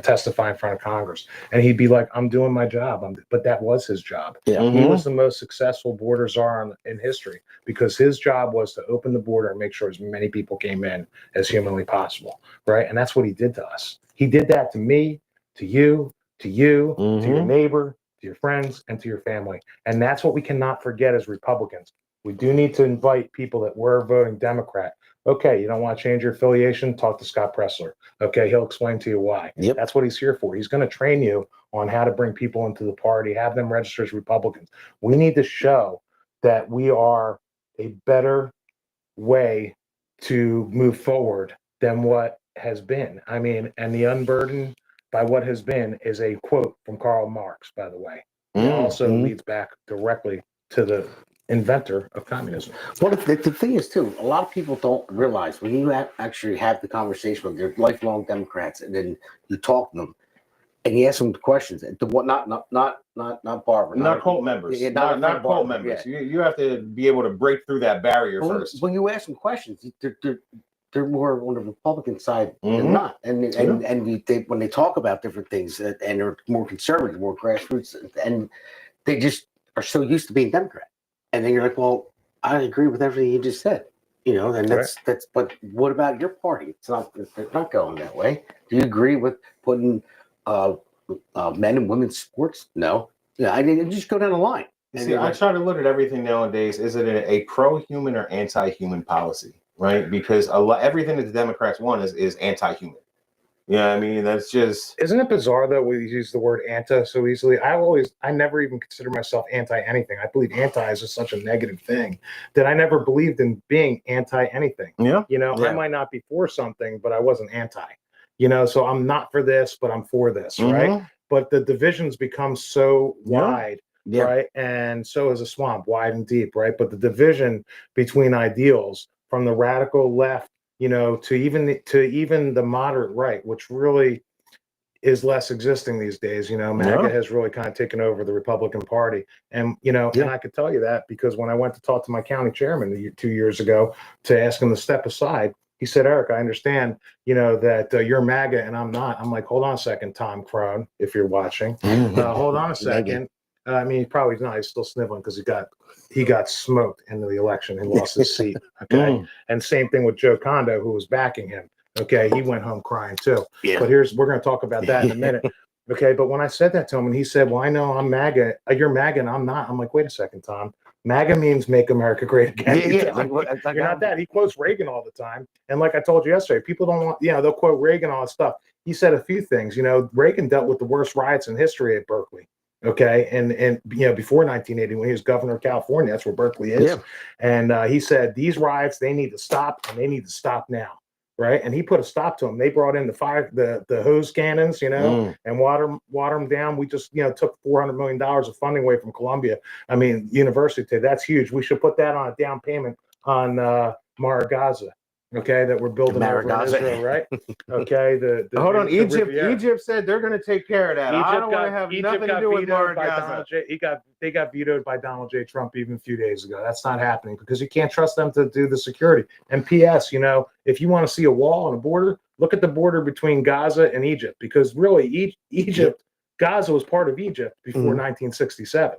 testify in front of Congress, and he'd be like, I'm doing my job. But that was his job. Yeah. He was the most successful border czar in history because his job was to open the border and make sure as many people came in as humanly possible, right? And that's what he did to us. He did that to me, to you, to your neighbor, to your friends, and to your family. And that's what we cannot forget as Republicans. We do need to invite people that were voting Democrat. Okay, you don't want to change your affiliation? Talk to Scott Pressler. Okay, he'll explain to you why. Yep. That's what he's here for. He's going to train you on how to bring people into the party, have them register as Republicans. We need to show that we are a better way to move forward than what has been. I mean, and the unburdened by what has been is a quote from Karl Marx, by the way. It also leads back directly to the inventor of communism. Well, the thing is, too, a lot of people don't realize when you actually have the conversation with their lifelong Democrats, and then you talk to them, and you ask them the questions. Not Barbara, not cult members, not cult members. Yeah. You have to be able to break through that barrier first. When you ask them questions, they're more on the Republican side than not, and when they talk about different things and they're more conservative, more grassroots, and they just are so used to being Democrat, and then you're like, well, I agree with everything you just said, and that's. But what about your party? They're not going that way. Do you agree with putting men and women's sports? No. Yeah, I didn't just go down the line. See, I try to look at everything nowadays. Is it a pro-human or anti-human policy? Right, because everything that the Democrats want is anti-human. Yeah, I mean that's just. Isn't it bizarre that we use the word "anti" so easily? I never even consider myself anti anything. I believe anti is just such a negative thing that I never believed in being anti anything. Yeah, I might not be for something, but I wasn't anti. So I'm not for this, but I'm for this, right? but the divisions become so Yeah. wide, Yeah. right? And so is a swamp, wide and deep, right? But the division between ideals from the radical left, to even the moderate right, which really is less existing these days. MAGA Yeah. has really kind of taken over the Republican Party. And, Yeah. and I could tell you that because when I went to talk to my county chairman 2 years ago to ask him to step aside, he said, Eric, I understand, that you're MAGA and I'm not. I'm like, hold on a second, Tom Crone, if you're watching. Hold on a second. I mean, he probably not. He's still sniveling because he got smoked in the election and lost his seat. Okay. And same thing with Joe Condo, who was backing him. Okay, he went home crying too. Yeah. But we're going to talk about that in a minute. Okay, but when I said that to him, and he said, "Well, I know I'm MAGA. You're MAGA, and I'm not." I'm like, "Wait a second, Tom. MAGA means Make America Great Again." Yeah. You're not that. He quotes Reagan all the time, and like I told you yesterday, people don't want. They'll quote Reagan all that stuff. He said a few things. Reagan dealt with the worst riots in history at Berkeley. Okay, and before 1980, when he was governor of California, that's where Berkeley is. Yeah. And he said these riots, they need to stop, and they need to stop now. Right, and he put a stop to them. They brought in the hose cannons, and water them down. We just took $400 million of funding away from Columbia. I mean, university. That's huge. We should put that on a down payment on Maragaza. Okay, that we're building over in Maragaza. Israel, right? Okay, the Hold on, the Egypt. Riviera. Egypt said they're going to take care of that. I don't want to have nothing to do with Maragaza. They got vetoed by Donald J. Trump even a few days ago. That's not happening because you can't trust them to do the security. And P.S. If you want to see a wall and a border, look at the border between Gaza and Egypt because really Gaza was part of Egypt before 1967.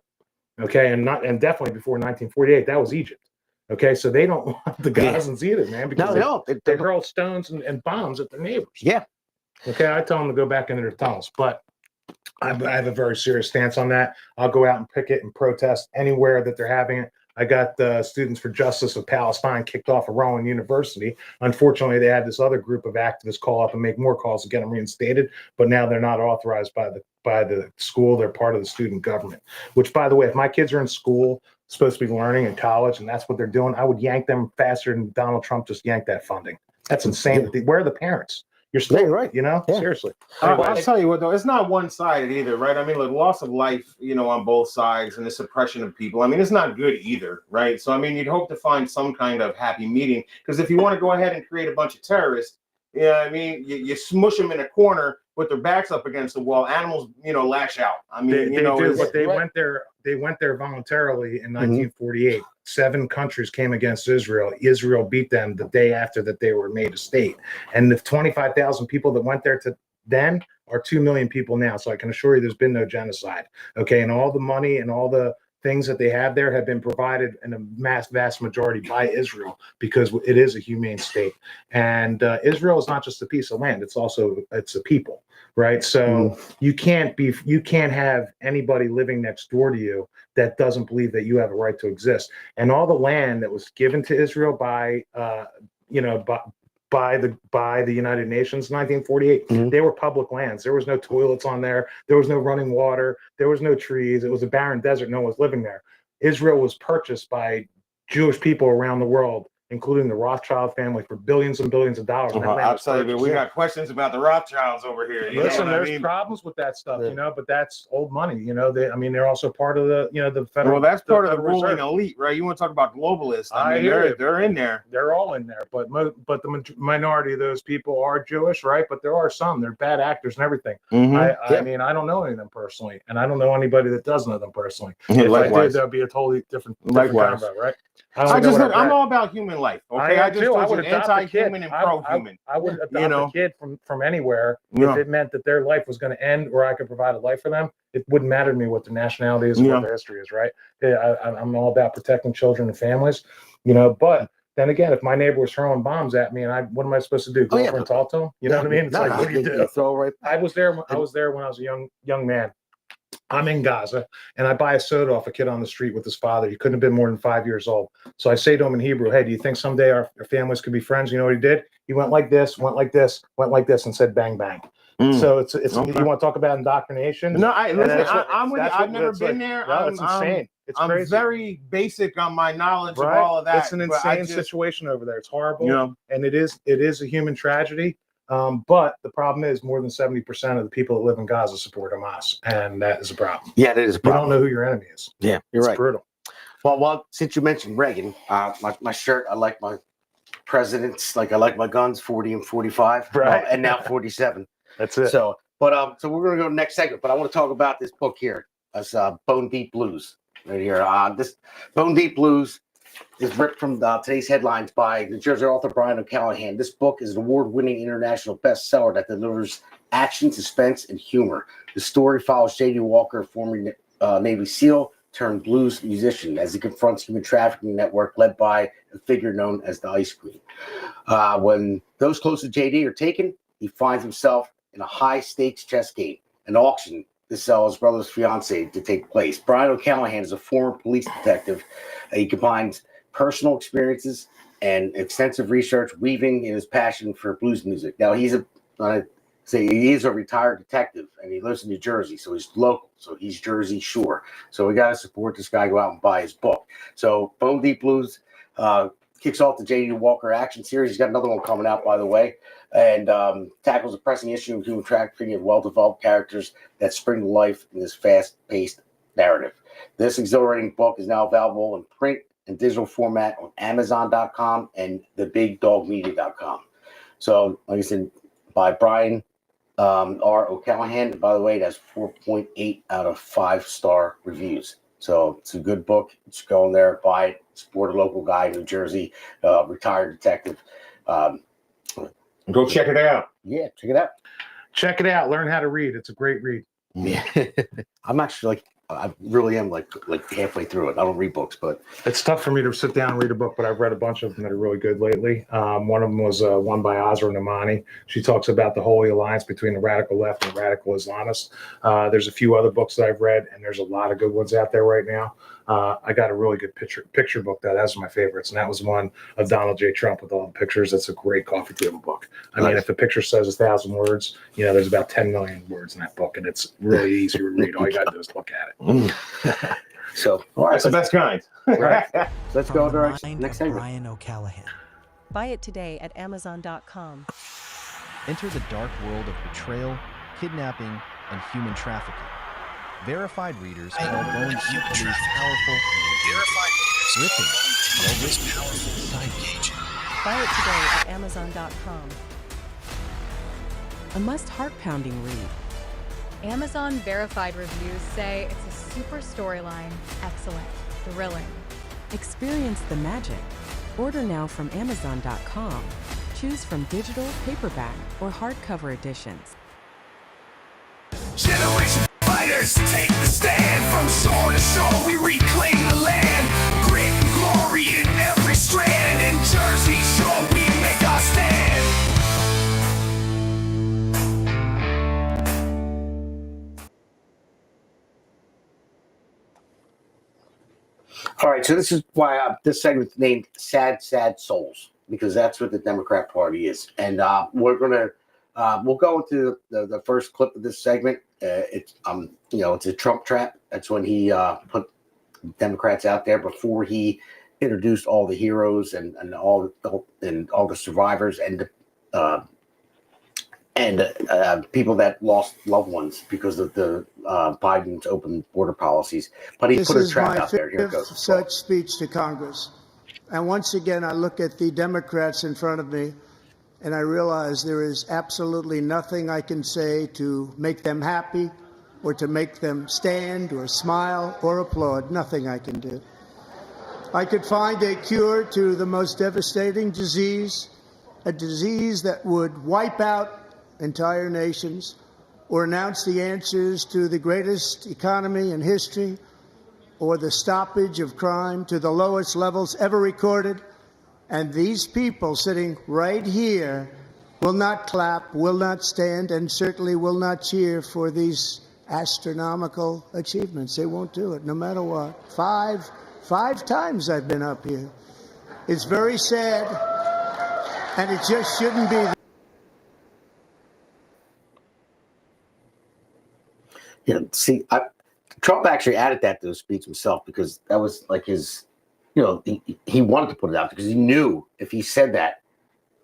Okay, and definitely before 1948. That was Egypt. Okay, so they don't want the Gazans either, man, because they hurl stones and bombs at their neighbors. Yeah. Okay, I tell them to go back into their tunnels, but I have a very serious stance on that. I'll go out and picket and protest anywhere that they're having it. I got the Students for Justice of Palestine kicked off of Rowan University. Unfortunately, they had this other group of activists call up and make more calls to get them reinstated, but now they're not authorized by the school. They're part of the student government, which, by the way, if my kids are in school, supposed to be learning in college, and that's what they're doing, I would yank them faster than Donald Trump just yanked that funding. That's insane. Yeah. Where are the parents? You're still right. Yeah. Seriously. I'll tell you what, though, it's not one-sided either, right? I mean, like loss of life, on both sides and the suppression of people. I mean, it's not good either, right? So, I mean, you'd hope to find some kind of happy medium because if you want to go ahead and create a bunch of terrorists, I mean, you smush them in a corner with their backs up against the wall. Animals, lash out. I mean, they do, but they went there. They went there voluntarily in 1948. 7 countries came against Israel. Israel beat them the day after that they were made a state. And the 25,000 people that went there to then are 2 million people now. So I can assure you there's been no genocide. Okay. And all the money and all the things that they have there have been provided in a vast majority by Israel because it is a humane state. And Israel is not just a piece of land. It's a people. Right. So you can't have anybody living next door to you that doesn't believe that you have a right to exist. And all the land that was given to Israel by the United Nations in 1948, they were public lands. There was no toilets on there. There was no running water. There was no trees. It was a barren desert. No one was living there. Israel was purchased by Jewish people around the world, including the Rothschild family, for billions and billions of dollars. I'll tell you, we got questions about the Rothschilds over here. Listen, there's problems with that stuff, but that's old money. They're also part of the federal. Well, that's part of the Federal ruling Reserve. elite, right? You want to talk about globalists? I mean, hear you. they're in there. They're all in there, but the minority of those people are Jewish, right? But there are some. They're bad actors and everything. I mean, I don't know any of them personally, and I don't know anybody that does know them personally. If I did, that'd be a totally different combo, right? I'm all about human life. Okay, I would adopt anti-human and pro-human. I would adopt a kid from anywhere if it meant that their life was going to end, or I could provide a life for them. It wouldn't matter to me what their nationality is, what their history is, right? I'm all about protecting children and families, But then again, if my neighbor was throwing bombs at me, and what am I supposed to do? Go over and talk to him? You know what I mean? It's what do you do? I was there. I was there when I was a young man. I'm in Gaza, and I buy a soda off a kid on the street with his father. He couldn't have been more than 5 years old. So I say to him in Hebrew, "Hey, do you think someday our families could be friends?" You know what he did? He went like this, went like this, went like this, and said, "Bang, bang." So it's okay. You want to talk about indoctrination? No, I'm with you. I've never been there. No, it's insane. I'm crazy. Very basic on my knowledge of all of that. It's an insane situation over there. It's horrible, and it is a human tragedy. But the problem is more than 70% of the people that live in Gaza support Hamas, and that is a problem. Yeah, that is a You problem. don't know who your enemy is. Yeah, you're It's right. brutal. Well, since you mentioned Reagan, my shirt, I like my presidents, like I like my guns, 40 and 45, Right. and now 47. That's it. So we're gonna go to the next segment, but I want to talk about this book here. That's Bone Deep Blues right here. This Bone Deep Blues is ripped from today's headlines by the Jersey author Brian O'Callahan. This book is an award-winning international bestseller that delivers action, suspense, and humor. The story follows J.D. Walker, former Navy SEAL turned blues musician, as he confronts human trafficking network led by a figure known as the Ice Queen. When those close to JD are taken, he finds himself in a high-stakes chess game, an auction to sell his brother's fiancée to take place. Brian O'Callahan is a former police detective. He combines personal experiences and extensive research, weaving in his passion for blues music. Now, he is a retired detective, and he lives in New Jersey, so he's local. So he's Jersey Shore. So we got to support this guy, go out and buy his book. So Bone Deep Blues kicks off the J.D. Walker action series. He's got another one coming out, by the way, and tackles a pressing issue of human trafficking of well-developed characters that spring to life in this fast-paced narrative. This exhilarating book is now available in print and digital format on Amazon.com and thebigdogmedia.com. So, like I said, by Brian R. O'Callahan. And by the way, that's 4.8 out of 5-star reviews. So it's a good book. Just go in there, buy it, support a local guy in New Jersey, retired detective. Go check it out. Yeah, check it out. Check it out. Learn how to read. It's a great read. Yeah. I'm actually I really am like halfway through it. I don't read books, but It's tough for me to sit down and read a book, but I've read a bunch of them that are really good lately. One of them was one by Azra Namani. She talks about the holy alliance between the radical left and the radical Islamists. There's a few other books that I've read, and there's a lot of good ones out there right now. I got a really good picture book that's my favorites, and that was one of Donald J. Trump with all the pictures. It's a great coffee table book. I mean, if the picture says 1,000 words, there's about 10 million words in that book, and it's really easy to read. All you got to do is look at it. So, all right, That's the best kind. right. Let's go to our Mind next of segment. Brian O'Callahan. Buy it today at Amazon.com. Enter the dark world of betrayal, kidnapping, and human trafficking. Verified readers call Bone Deep Blues powerful, gripping, well-written, engaging. Buy it today at Amazon.com. A must heart-pounding read. Amazon verified reviews say it's a super storyline, excellent, thrilling. Experience the magic. Order now from Amazon.com. Choose from digital, paperback, or hardcover editions. Generation fighters take the stand. From shore to shore, we reclaim the land. Grit and glory in every strand. In Jersey Shore, we make our stand. All right, so this is why this segment's named "Sad, Sad Souls" because that's what the Democrat Party is, and we'll go into the first clip of this segment. It's a Trump trap. That's when he put Democrats out there before he introduced all the heroes and all the survivors and people that lost loved ones because of the Biden's open border policies. But he put a trap out there. Here it goes. This is my fifth such speech to Congress. And once again, I look at the Democrats in front of me, and I realize there is absolutely nothing I can say to make them happy or to make them stand or smile or applaud. Nothing I can do. I could find a cure to the most devastating disease, a disease that would wipe out entire nations, or announce the answers to the greatest economy in history, or the stoppage of crime to the lowest levels ever recorded. And these people sitting right here will not clap, will not stand, and certainly will not cheer for these astronomical achievements. They won't do it, no matter what. Five times I've been up here. It's very sad, and it just shouldn't be. See, Trump actually added that to his speech himself because that was like his, he wanted to put it out because he knew if he said that,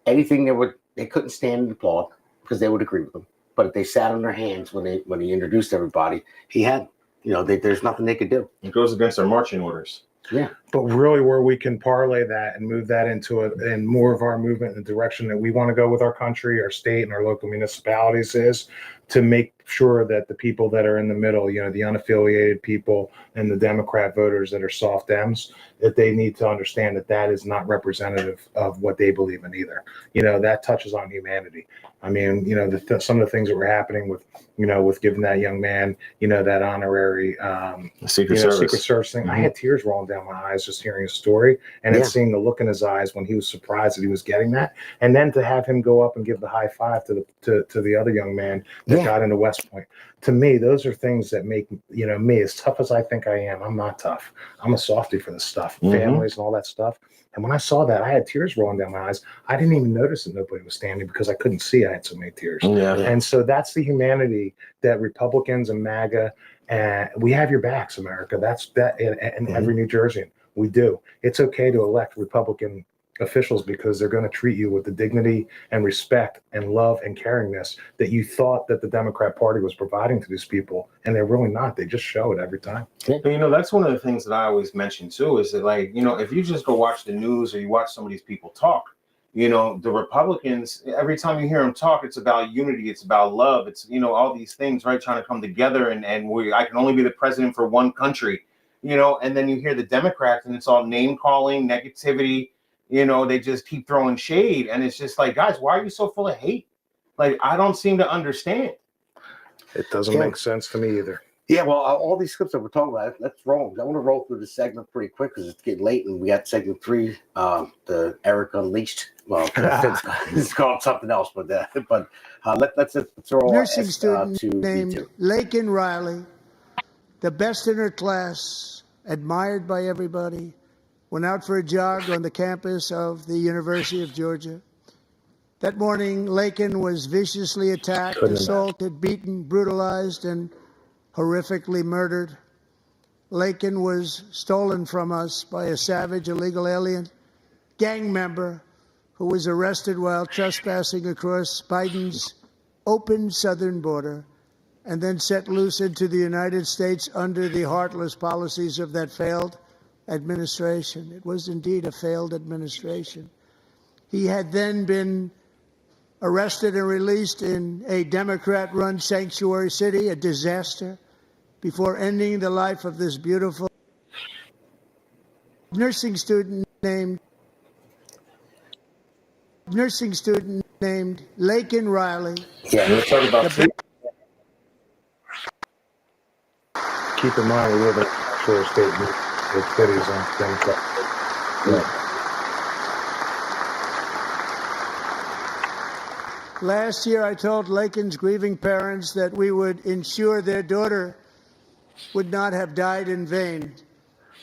anything that would they couldn't stand and applaud because they would agree with him. But if they sat on their hands when he introduced everybody, he had, there's nothing they could do. It goes against their marching orders. Yeah. But really, where we can parlay that and move that into and more of our movement in the direction that we want to go with our country, our state, and our local municipalities is to make sure that the people that are in the middle, the unaffiliated people and the Democrat voters that are soft Dems, that they need to understand that that is not representative of what they believe in either. That touches on humanity. I mean, some of the things that were happening with, with giving that young man, that honorary Secret Service thing. I had tears rolling down my eyes just hearing his story and then seeing the look in his eyes when he was surprised that he was getting that, and then to have him go up and give the high five to the other young man that got into West Point. To me, those are things that make me, as tough as I think I am. I'm not tough. I'm a softie for this stuff, families and all that stuff. And when I saw that, I had tears rolling down my eyes. I didn't even notice that nobody was standing because I couldn't see. I had so many tears. Yeah. And so that's the humanity that Republicans and MAGA, and we have your backs, America. That's that, and every New Jerseyan, we do. It's okay to elect Republican officials because they're going to treat you with the dignity and respect and love and caringness that you thought that the Democrat Party was providing to these people, and they're really not. They just show it every time. But, that's one of the things that I always mention too, is that, like, if you just go watch the news or you watch some of these people talk, the Republicans, every time you hear them talk, it's about unity, it's about love, it's all these things, right, trying to come together, and I can only be the president for one country, and then you hear the Democrats and it's all name calling, negativity. They just keep throwing shade, and it's just like, guys, why are you so full of hate? Like, I don't seem to understand. It doesn't make sense to me either. Yeah, well, all these clips that we're talking about, let's roll. I want to roll through this segment pretty quick because it's getting late, and we got segment 3, the Eric Unleashed. Well, it's called something else, but let's throw nursing student to named B2. Lakin Riley, the best in her class, admired by everybody, went out for a jog on the campus of the University of Georgia. That morning, Lakin was viciously attacked, assaulted, beaten, brutalized, and horrifically murdered. Lakin was stolen from us by a savage illegal alien gang member who was arrested while trespassing across Biden's open southern border and then set loose into the United States under the heartless policies of that failed administration. It was indeed a failed administration. He had then been arrested and released in a Democrat-run sanctuary city, a disaster, before ending the life of this beautiful nursing student named Lakin Riley. Yeah, Let's talk about Keep in mind, we live in a short state with cities and things like that. Last year, I told Lakin's grieving parents that we would ensure their daughter would not have died in vain.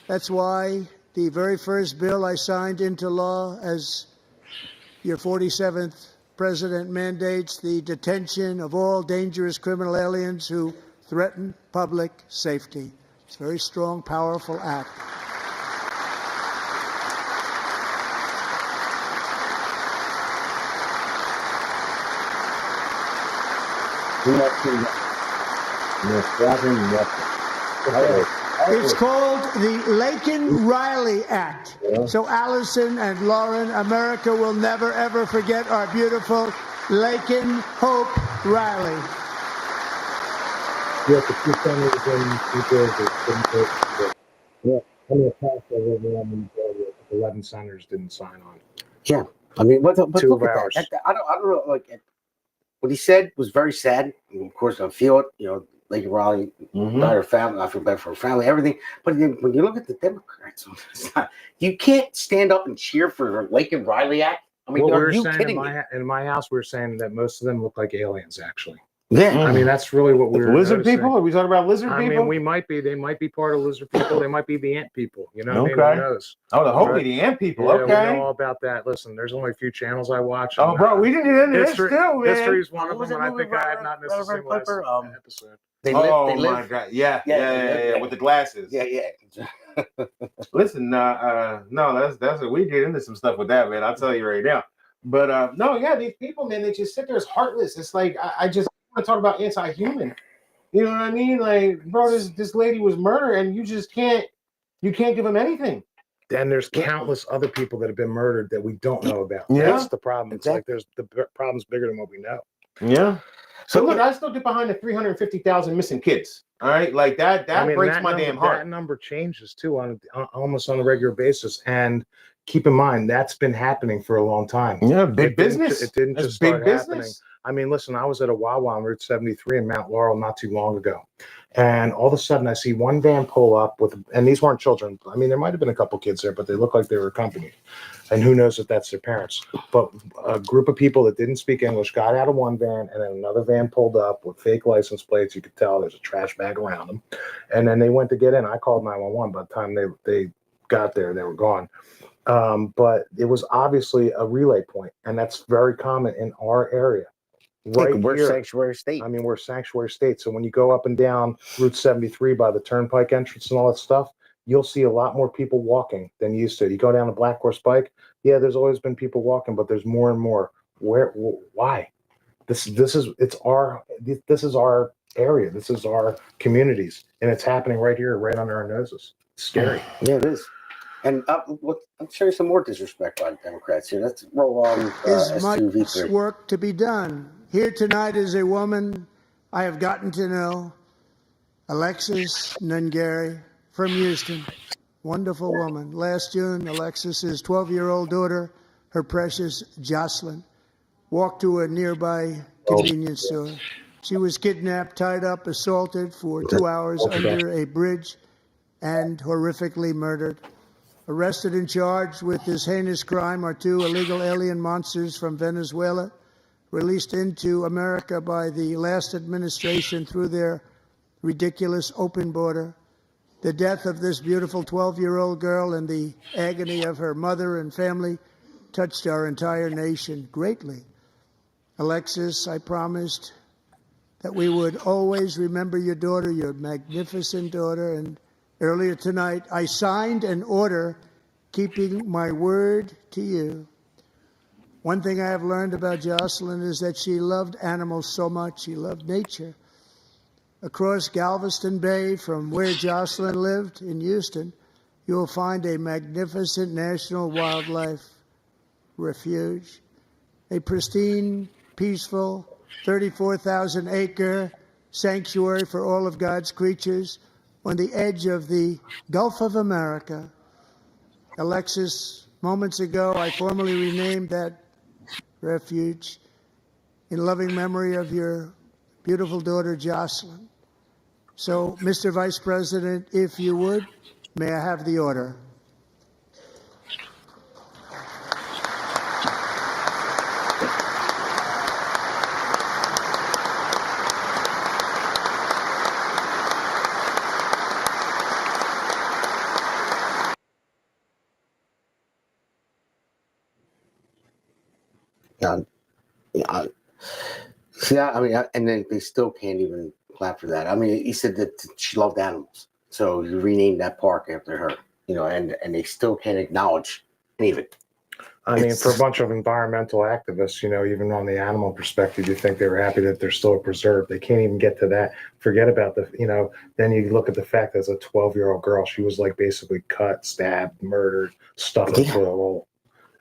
That's why the very first bill I signed into law as your 47th president mandates the detention of all dangerous criminal aliens who threaten public safety. It's a very strong, powerful act. It's called the Lakin Riley Act. So Allison and Lauren, America will never, ever forget our beautiful Lakin Hope Riley. Yeah, the two senators in New Jersey. Yeah, how many attacks overwhelming 11 senators didn't sign on. Yeah, I mean, but 2 look at hours. that. I don't know. Like, what he said was very sad. And of course, I feel it. Lakin Riley, not her family. I feel bad for her family, everything. But then when you look at the Democrats, you can't stand up and cheer for the Lakin Riley Act. I mean, are you kidding me? In my house, we were saying that most of them look like aliens, actually. Yeah, I mean, that's really what we're lizard noticing. people. Are we talking about lizard people? I mean, we might be. They might be part of lizard people. They might be the ant people. You know, what Okay. I mean? Who knows? Oh, the Hopi, the ant people. Yeah, Okay. we know all about that. Listen, there's only a few channels I watch. Oh, bro, we didn't get into this history, too, man. history is one of What was them, that and I think movie, I have not missed a Robert single Clipper? episode. They my live. God. Yeah, with the glasses. Yeah. Listen, no, that's we get into some stuff with that, man. I'll tell you right now. But no, yeah, these people, man, they just sit there as heartless. It's like I just want to talk about anti-human. You know what I mean? Like, bro, this lady was murdered, and you can't give them anything. Then there's countless other people that have been murdered that we don't know about. Yeah. That's the problem. It's like there's the problem's bigger than what we know. Yeah. So look, I still get behind the 350,000 missing kids. All right, like that breaks my damn heart. That number changes too on almost on a regular basis. And keep in mind that's been happening for a long time. Yeah, big business. It didn't just start happening. I mean, listen, I was at a Wawa on Route 73 in Mount Laurel not too long ago. And all of a sudden I see one van pull up and these weren't children. I mean, there might have been a couple kids there, but they look like they were accompanied. And who knows if that's their parents. But a group of people that didn't speak English got out of one van, and then another van pulled up with fake license plates. You could tell there's a trash bag around them. And then they went to get in. I called 911. By the time they got there, they were gone. But it was obviously a relay point, and that's very common in our area. Right, we're sanctuary state. I mean, we're sanctuary state. So when you go up and down Route 73 by the turnpike entrance and all that stuff, you'll see a lot more people walking than you used to. You go down the Black Horse Pike, yeah, there's always been people walking, but there's more and more. Why? This is our area. This is our communities, and it's happening right here, right under our noses. It's scary. Yeah, it is. And I'm sure some more disrespect by the Democrats here. Let's roll on. There's much work to be done. Here tonight is a woman I have gotten to know, Alexis Nungary from Houston. Wonderful woman. Last June, Alexis's 12-year-old daughter, her precious Jocelyn, walked to a nearby convenience store. She was kidnapped, tied up, assaulted for 2 hours under a bridge, and horrifically murdered. Arrested and charged with this heinous crime are two illegal alien monsters from Venezuela, released into America by the last administration through their ridiculous open border. The death of this beautiful 12-year-old girl and the agony of her mother and family touched our entire nation greatly. Alexis, I promised that we would always remember your daughter, your magnificent daughter, and earlier tonight, I signed an order keeping my word to you. One thing I have learned about Jocelyn is that she loved animals so much. She loved nature. Across Galveston Bay, from where Jocelyn lived in Houston, you will find a magnificent national wildlife refuge, a pristine, peaceful, 34,000-acre sanctuary for all of God's creatures on the edge of the Gulf of America. Alexis, moments ago, I formally renamed that refuge in loving memory of your beautiful daughter, Jocelyn. So, Mr. Vice President, if you would, may I have the order? And then they still can't even clap for that. I mean, he said that she loved animals, so you renamed that park after her. And they still can't acknowledge any of it. I mean, for a bunch of environmental activists, even on the animal perspective, you think they were happy that they're still preserved. They can't even get to that. Forget about then you look at the fact that as a 12-year-old girl, she was like basically cut, stabbed, murdered, stuffed into a roll.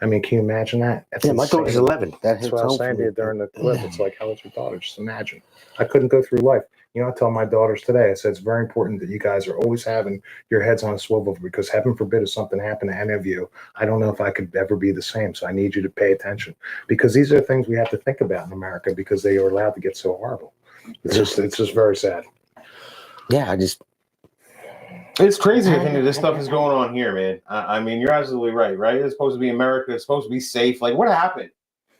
I mean, can you imagine that? My daughter's 11. That's what I was saying to you during the clip. It's like, how old's your daughter? Just imagine. I couldn't go through life. I tell my daughters today, I said, it's very important that you guys are always having your heads on a swivel, because heaven forbid if something happened to any of you, I don't know if I could ever be the same. So I need you to pay attention, because these are things we have to think about in America, because they are allowed to get so horrible. It's just very sad. Yeah, it's crazy to think that this stuff is going on here, man. I mean, you're absolutely right? It's supposed to be America. It's supposed to be safe. Like, what happened?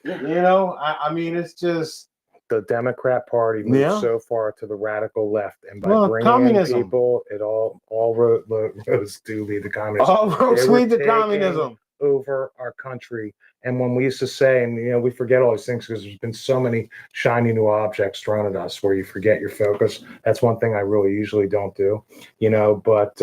I mean, it's just the Democrat Party moved so far to the radical left, and by bringing in people, it all roads do lead to communism. All roads lead to communism over our country. And when we used to say, and we forget all these things because there's been so many shiny new objects thrown at us where you forget your focus. That's one thing I really usually don't do, but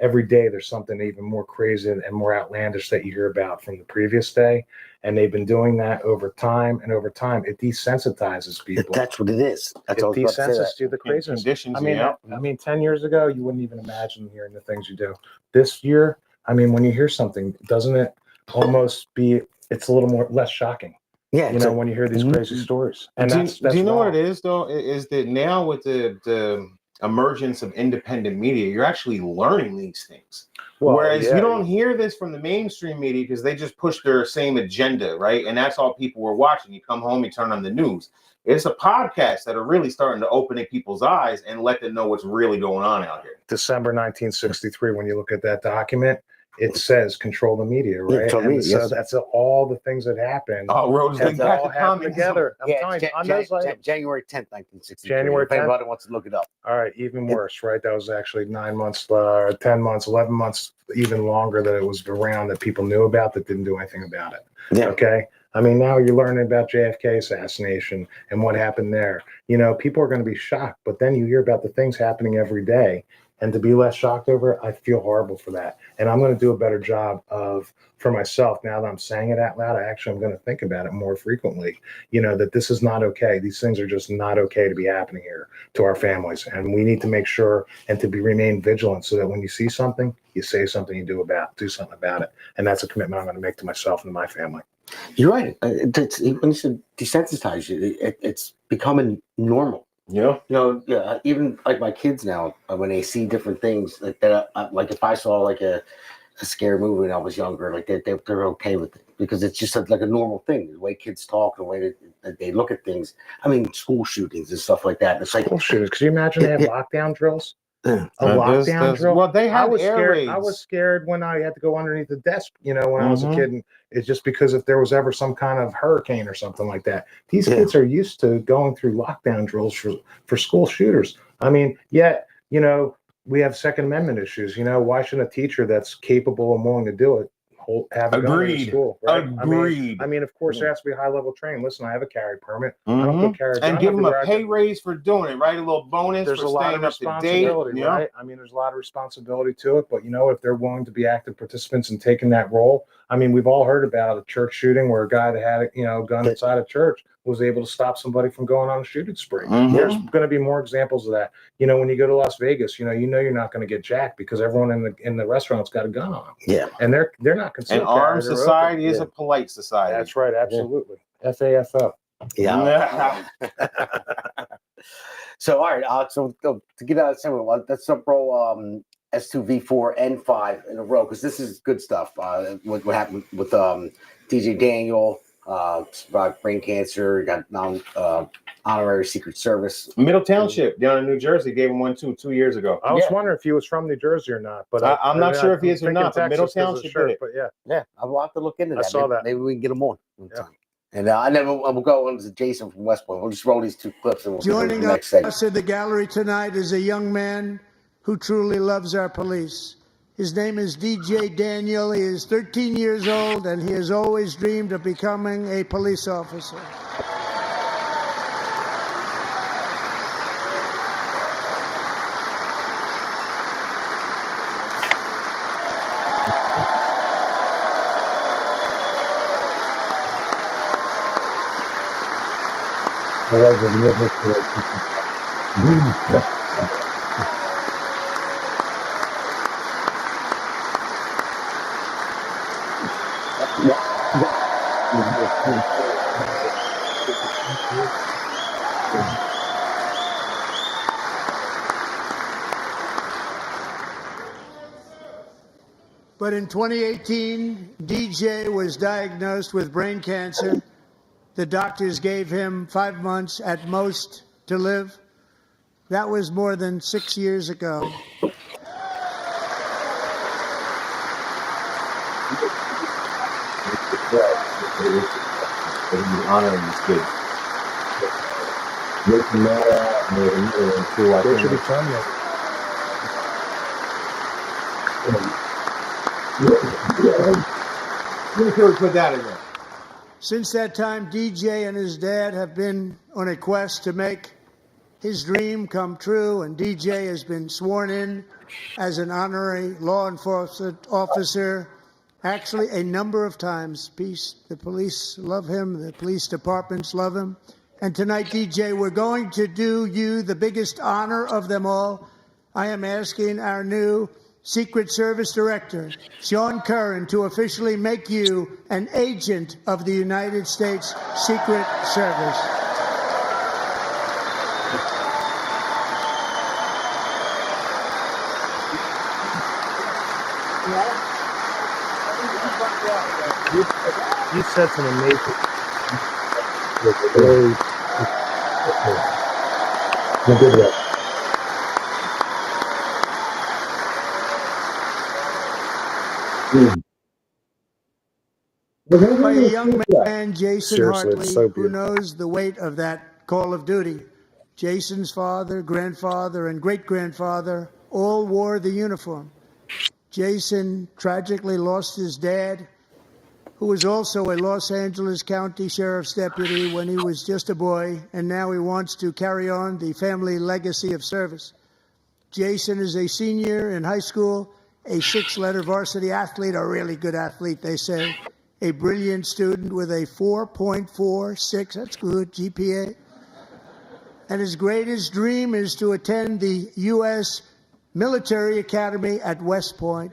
every day there's something even more crazy and more outlandish that you hear about from the previous day. And they've been doing that over time and over time. It desensitizes people. That's what it is. That's It what I was about to say. desensitizes to the craziness. Conditions, I mean, 10 years ago, you wouldn't even imagine hearing the things you do. This year, I mean, when you hear something, doesn't it almost be, it's a little more less shocking. Yeah, You know, when you hear these crazy stories. And do that's you know wrong. what it is, though? Is that now with the emergence of independent media, you're actually learning these things. Well, Whereas yeah, you don't hear this from the mainstream media because they just push their same agenda, right? And that's all people were watching. You come home, you turn on the news. It's a podcast that are really starting to open people's eyes and let them know what's really going on out here. December 1963, when you look at that document, it says control the media, right? Control the And media, so yes. that's all the things that happened. Oh, roads have lead back all to happened communism. together. I'm telling you, on those items. January 10th, 1963. January If anybody wants to look it up. All right, even worse, right? That was actually 9 months, 10 months, 11 months, even longer that it was around that people knew about that didn't do anything about it. Yeah. Okay. I mean, now you're learning about JFK assassination and what happened there. You know, people are going to be shocked, but then you hear about the things happening every day. And to be less shocked over it, I feel horrible for that. And I'm going to do a better job for myself, now that I'm saying it out loud, I'm going to think about it more frequently, you know, that this is not okay. These things are just not okay to be happening here to our families. And we need to make sure and to remain vigilant so that when you see something, you say something, you do something about it. And that's a commitment I'm going to make to myself and to my family. You're right. When you said desensitize you, it's becoming normal. Yeah. You know, even like my kids now, when they see different things like that, like if I saw like a scary movie when I was younger, like they're okay with it because it's just like a normal thing. The way kids talk, the way that they look at things. I mean, school shootings and stuff like that. It's like school shootings. Could you imagine they had lockdown drills? A lockdown drill. Well, they had I was scared when I had to go underneath the desk, you know, when I was a kid. And it's just because if there was ever some kind of hurricane or something like that, these kids are used to going through lockdown drills for school shooters. I mean, yet, you know, we have Second Amendment issues. You know, why shouldn't a teacher that's capable and willing to do it have a gun in school? Right? Agreed. I mean, of course, there has to be high level training. Listen, I have a carry permit. I don't get carried. And give them a pay raise for doing it, right? A little bonus. There's for a lot of responsibility, right? I mean, there's a lot of responsibility to it, but you know, if they're willing to be active participants and taking that role, I mean, we've all heard about a church shooting where a guy that had a gun inside a church was able to stop somebody from going on a shooting spree. There's going to be more examples of that. You know, when you go to Las Vegas, you know you're not going to get jacked because everyone in the restaurant's got a gun on them. Yeah, and they're not considered. An armed society is a polite society. That's right, absolutely. FAFO. Yeah. So all right, so to get out of some, let's roll S2 V4 and 5 in a row because this is good stuff. What happened with DJ Daniel? Survived brain cancer, got honorary Secret Service. Middle Township down in New Jersey gave him one 2 years ago. I was wondering if he was from New Jersey or not, but I'm not sure if he is or not. But Middle Texas Township shirt, did it. but yeah, I'll have to look into that. I saw that. Maybe we can get him on time. And then we'll go on to Jason from West Point. We'll just roll these two clips and we'll Joining the next segment. us in the gallery tonight is a young man who truly loves our police. His name is DJ Daniel. He is 13 years old, and he has always dreamed of becoming a police officer. But in 2018, DJ was diagnosed with brain cancer. The doctors gave him 5 months at most to live. That was more than 6 years ago. Honoring this kid. They should be terminated. Put that in there. Since that time, DJ and his dad have been on a quest to make his dream come true, and DJ has been sworn in as an honorary law enforcement officer, actually a number of times. The police love him, the police departments love him. And tonight, DJ, we're going to do you the biggest honor of them all. I am asking our new Secret Service Director, Sean Curran, to officially make you an agent of the United States Secret Service. You said some amazing. By a young man, Jason Seriously, Hartley, it's so who knows the weight of that call of duty. Jason's father, grandfather, and great-grandfather all wore the uniform. Jason tragically lost his dad, who was also a Los Angeles County Sheriff's deputy when he was just a boy, and now he wants to carry on the family legacy of service. Jason is a senior in high school, a 6-letter varsity athlete, a really good athlete, they say, a brilliant student with a 4.46, that's good, GPA. And his greatest dream is to attend the U.S. Military Academy at West Point.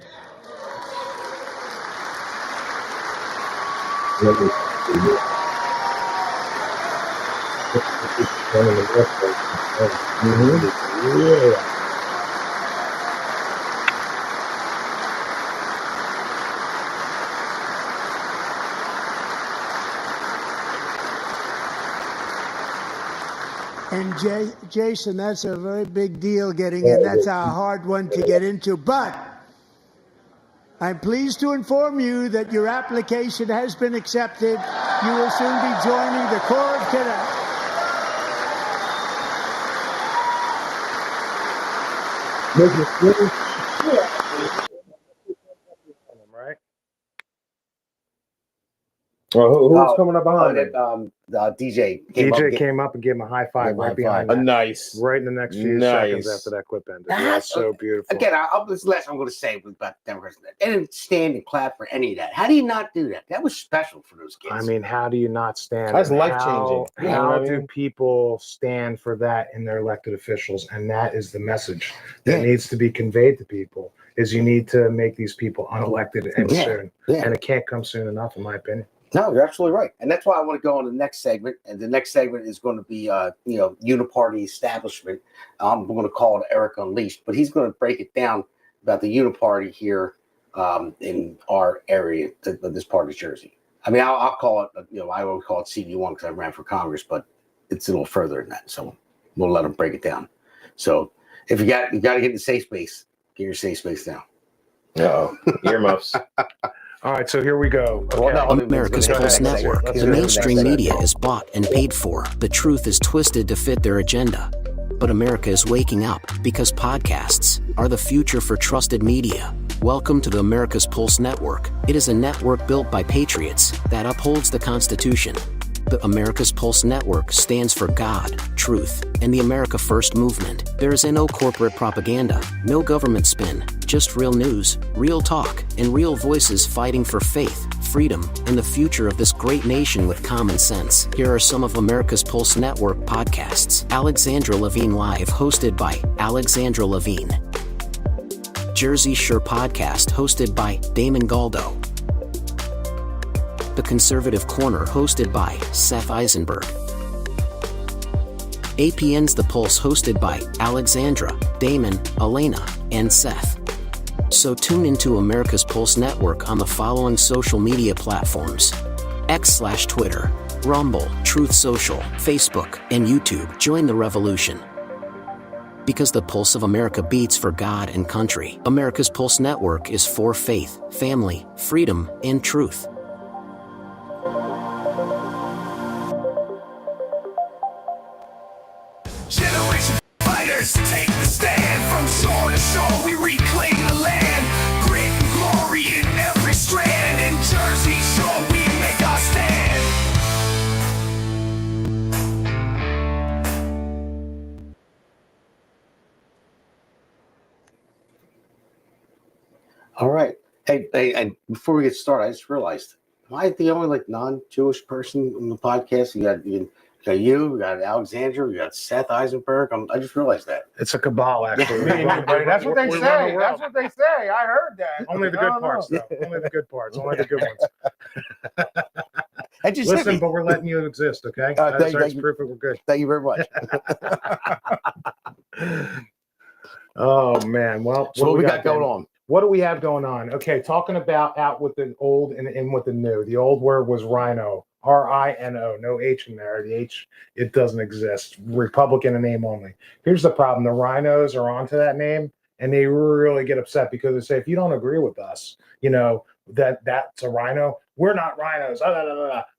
And Jason, that's a very big deal getting in. That's a hard one to get into. But I'm pleased to inform you that your application has been accepted. You will soon be joining the Corps of Cadets. Right? Well, who's coming up behind him? DJ came up and gave him a high five right behind A that. nice. Right in the next few seconds after that clip ended. That's so beautiful. Again, this is the last I'm going to say about the Democrats. They didn't stand and clap for any of that. How do you not do that? That was special for those kids. I mean, how do you not stand? That's life-changing. How do people stand for that in their elected officials? And that is the message that needs to be conveyed to people, is you need to make these people unelected and soon. And it can't come soon enough, in my opinion. No, you're absolutely right. And that's why I want to go on to the next segment. And the next segment is going to be, uniparty establishment. I'm going to call it Eric Unleashed, but he's going to break it down about the uniparty here in our area, this part of Jersey. I mean, I'll call it, I always call it CD1 because I ran for Congress, but it's a little further than that. So we'll let him break it down. So if you got to get in the safe space, get your safe space now. Uh-oh. Earmuffs. All right, so here we go. America's Pulse Network. The mainstream media is bought and paid for. The truth is twisted to fit their agenda. But America is waking up because podcasts are the future for trusted media. Welcome to the America's Pulse Network. It is a network built by patriots that upholds the Constitution. The America's Pulse Network stands for God, truth, and the America First movement. There is no corporate propaganda, no government spin, just real news, real talk, and real voices fighting for faith, freedom, and the future of this great nation with common sense. Here are some of America's Pulse Network podcasts. Alexandra Levine Live, hosted by Alexandra Levine. Jersey Shore Podcast, hosted by Damon Galdo. The Conservative Corner, hosted by Seth Eisenberg. APN's The Pulse, hosted by Alexandra, Damon, Elena, and Seth. So tune into America's Pulse Network on the following social media platforms: X/Twitter, Rumble, Truth Social, Facebook, and YouTube. Join the revolution. Because the pulse of America beats for God and country. America's Pulse Network is for faith, family, freedom, and truth. Generation fighters take the stand. From shore to shore we reclaim the land. Grit and glory in every strand. In Jersey Shore we make our stand. All right. Hey, and before we get started, I just realized, am I the only like non-Jewish person on the podcast? You got Alexandra, you got Seth Eisenberg. I just realized that. It's a cabal, actually. That's what they say. That's what they say. I heard that. Only the good parts, though. Only the good parts. Only the good ones. Listen, but we're letting you exist, okay? That's proof that we're good. Thank you very much. Oh man, well, so what we got going on? What do we have going on? Okay, talking about out with the old and in with the new. The old word was rhino, RINO, no H in there. The H, it doesn't exist. Republican in name only. Here's the problem: the rhinos are onto that name, and they really get upset because they say, if you don't agree with us, that's a rhino. We're not rhinos.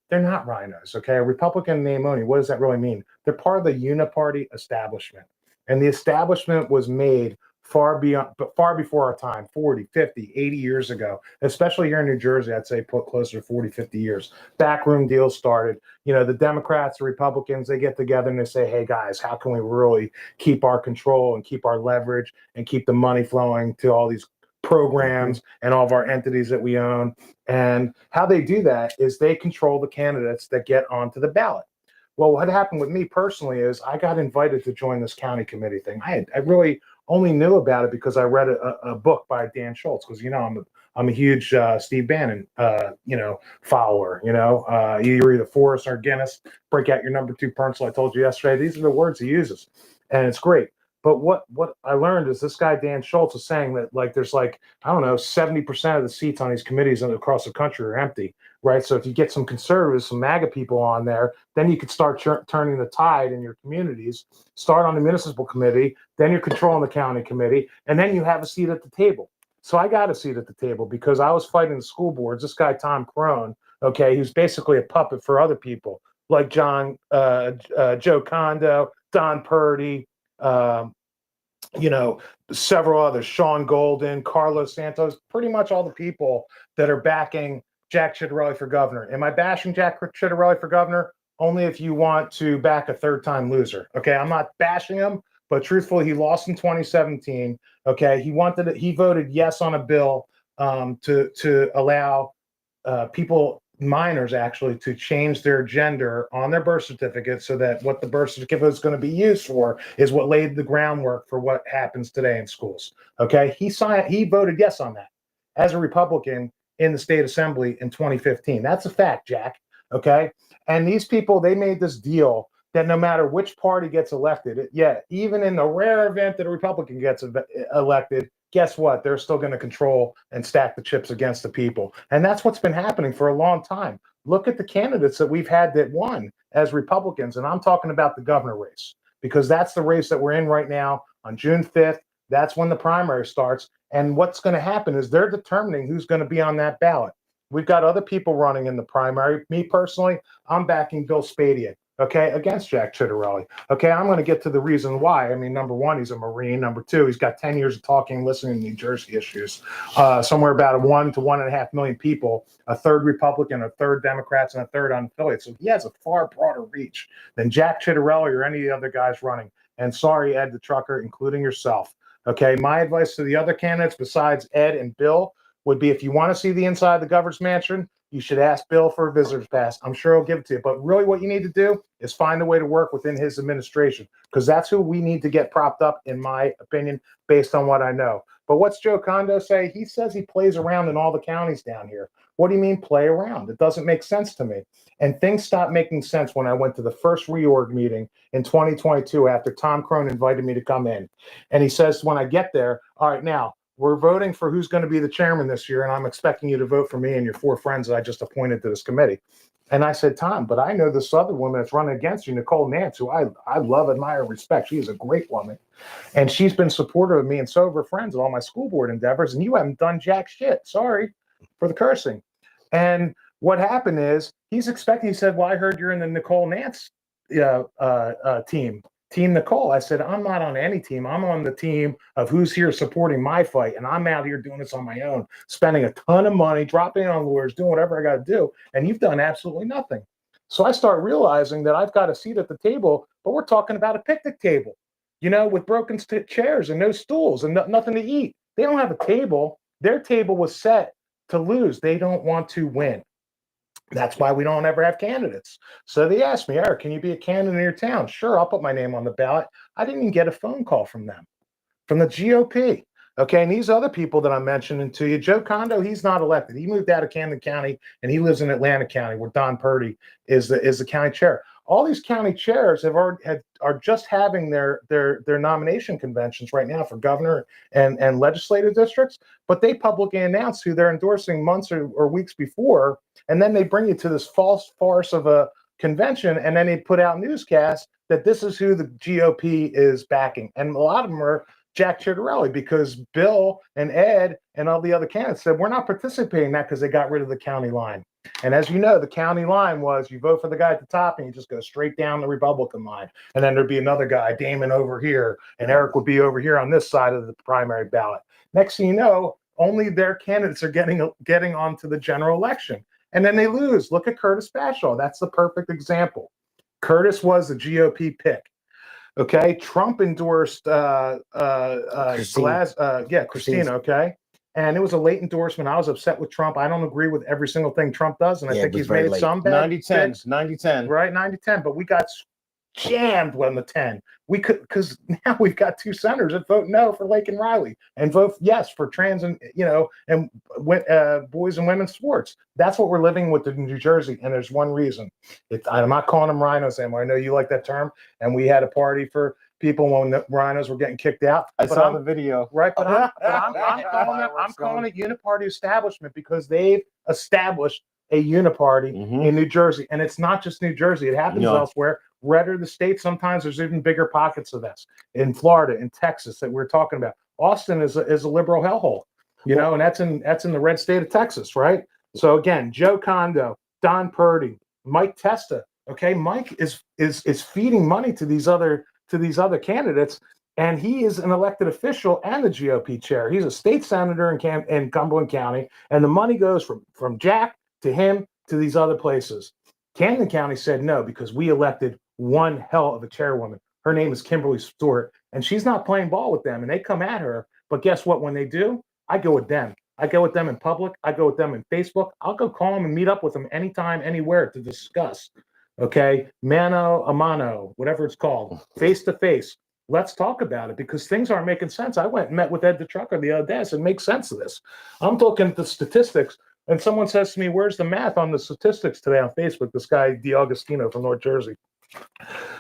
They're not rhinos. Okay, a Republican in name only. What does that really mean? They're part of the uniparty establishment. And the establishment was made far before our time, 40, 50, 80 years ago, especially here in New Jersey. I'd say put closer to 40, 50 years. Backroom deals started. The Democrats, the Republicans, they get together and they say, hey, guys, how can we really keep our control and keep our leverage and keep the money flowing to all these programs and all of our entities that we own? And how they do that is they control the candidates that get onto the ballot. Well, what happened with me personally is I got invited to join this county committee thing. I really only knew about it because I read a book by Dan Schultz, because I'm a huge Steve Bannon follower. You're either Forrest or Guinness. Break out your number 2 pencil. I told you yesterday. These are the words he uses, and it's great. But what I learned is this guy, Dan Schultz, is saying that there's 70% of the seats on these committees across the country are empty, right? So if you get some conservatives, some MAGA people on there, then you could start turning the tide in your communities, start on the municipal committee, then you're controlling the county committee, and then you have a seat at the table. So I got a seat at the table because I was fighting the school boards. This guy, Tom Crone, okay, who's basically a puppet for other people like Joe Condo, Don Purdy, several others, Sean Golden, Carlos Santos, pretty much all the people that are backing Jack Ciattarelli for governor. Am I bashing Jack Ciattarelli for governor? Only if you want to back a third-time loser. Okay, I'm not bashing him, but truthfully, he lost in 2017. Okay, he voted yes on a bill to allow minors actually to change their gender on their birth certificate, so that what the birth certificate is going to be used for is what laid the groundwork for what happens today in schools. Okay, he voted yes on that as a Republican in the state assembly in 2015. That's a fact, Jack. Okay, and these people, they made this deal that no matter which party gets elected, even in the rare event that a Republican gets elected, guess what? They're still going to control and stack the chips against the people. And that's what's been happening for a long time. Look at the candidates that we've had that won as Republicans. And I'm talking about the governor race, because that's the race that we're in right now on June 5th. That's when the primary starts. And what's going to happen is they're determining who's going to be on that ballot. We've got other people running in the primary. Me personally, I'm backing Bill Spadian, okay, against Jack Ciattarelli. Okay, I'm going to get to the reason why. I mean, number one, he's a Marine. Number two, he's got 10 years of talking, listening to New Jersey issues. Somewhere about 1 to 1.5 million people, a third Republican, a third Democrats, and a third unaffiliated. So he has a far broader reach than Jack Ciattarelli or any of the other guys running. And sorry, Ed the trucker, including yourself. Okay, my advice to the other candidates besides Ed and Bill would be, if you want to see the inside of the governor's mansion, you should ask Bill for a visitor's pass. I'm sure he'll give it to you. But really what you need to do is find a way to work within his administration, because that's who we need to get propped up, in my opinion, based on what I know. But what's Joe Condo say? He says he plays around in all the counties down here. What do you mean play around? It doesn't make sense to me. And things stopped making sense when I went to the first reorg meeting in 2022 after Tom Crone invited me to come in. And he says, when I get there, all right, now, we're voting for who's going to be the chairman this year, and I'm expecting you to vote for me and your 4 friends that I just appointed to this committee. And I said, Tom, but I know this other woman that's running against you, Nicole Nance, who I love, admire, and respect. She is a great woman. And she's been supportive of me and so have her friends at all my school board endeavors, and you haven't done jack shit. Sorry for the cursing. And what happened is he said, well, I heard you're in the Nicole Nance team. Team Nicole. I said, I'm not on any team. I'm on the team of who's here supporting my fight. And I'm out here doing this on my own, spending a ton of money, dropping in on lawyers, doing whatever I got to do. And you've done absolutely nothing. So I start realizing that I've got a seat at the table, but we're talking about a picnic table, with broken chairs and no stools and nothing to eat. They don't have a table. Their table was set to lose. They don't want to win. That's why we don't ever have candidates. So they asked me, Eric, can you be a candidate in your town? Sure, I'll put my name on the ballot. I didn't even get a phone call from them, from the GOP. Okay, and these other people that I'm mentioning to you, Joe Condo, he's not elected. He moved out of Camden County and he lives in Atlanta County, where Don Purdy is the county chair. All these county chairs are just having their nomination conventions right now for governor and legislative districts, but they publicly announce who they're endorsing months or weeks before, and then they bring you to this false farce of a convention, and then they put out newscasts that this is who the GOP is backing, and a lot of them are Jack Ciattarelli, because Bill and Ed and all the other candidates said we're not participating in that because they got rid of the county line. And as you know, the county line was you vote for the guy at the top and you just go straight down the Republican line. And then there'd be another guy, Damon, over here, and Eric would be over here on this side of the primary ballot. Next thing you know, only their candidates are getting onto the general election. And then they lose. Look at Curtis Bashaw. That's the perfect example. Curtis was the GOP pick. Okay, Trump endorsed Christina. Okay, and it was a late endorsement. I was upset with Trump. I don't agree with every single thing Trump does, and I think he's made some bad 90-10, right, 90-10. But we got jammed on the 10. We could, because now we've got two senators that vote no for Lake and Riley and vote yes for trans and boys and women's sports. That's what we're living with in New Jersey, and there's one reason. I'm not calling them rhinos anymore. I know you like that term, and we had a party for people when the rhinos were getting kicked out. I saw the video. Right, but I'm calling it uniparty establishment because they've established a uniparty in New Jersey, and it's not just New Jersey. It happens elsewhere. Redder the state, sometimes there's even bigger pockets of this in Florida, in Texas that we're talking about. Austin is a liberal hellhole, and that's in the red state of Texas, right? So again, Joe Condo, Don Purdy, Mike Testa. Okay, Mike is feeding money to these other candidates, and he is an elected official and the GOP chair. He's a state senator in Cumberland County, and the money goes from Jack to him to these other places. Camden County said no because we elected one hell of a chairwoman. Her name is Kimberly Stewart, and she's not playing ball with them, and they come at her. But guess what? When they do, I go with them. I go with them in public. I go with them in Facebook. I'll go call them and meet up with them anytime, anywhere to discuss. Okay, mano a mano, whatever it's called, face to face. Let's talk about it because things aren't making sense. I went and met with Ed the trucker the other day. I said, make sense of this. I'm looking at the statistics. And someone says to me, where's the math on the statistics today on Facebook? This guy, DiAugustino from North Jersey.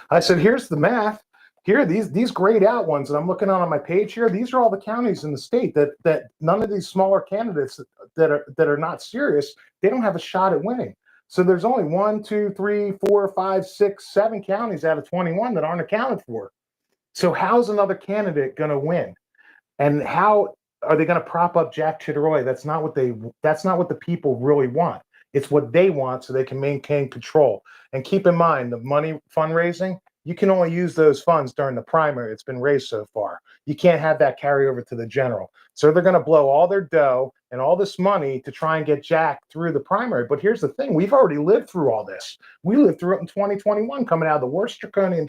I said, here's the math. Here, these grayed out ones that I'm looking on my page here, these are all the counties in the state that none of these smaller candidates that are not serious, they don't have a shot at winning. So there's only 1, 2, 3, 4, 5, 6, 7 counties out of 21 that aren't accounted for. So how's another candidate going to win? And how are they going to prop up Jack Ciattarelli? That's not what the people really want. It's what they want so they can maintain control. And keep in mind, the money fundraising, you can only use those funds during the primary that's been raised so far. You can't have that carry over to the general. So they're going to blow all their dough and all this money to try and get Jack through the primary. But here's the thing. We've already lived through all this. We lived through it in 2021, coming out of the worst draconian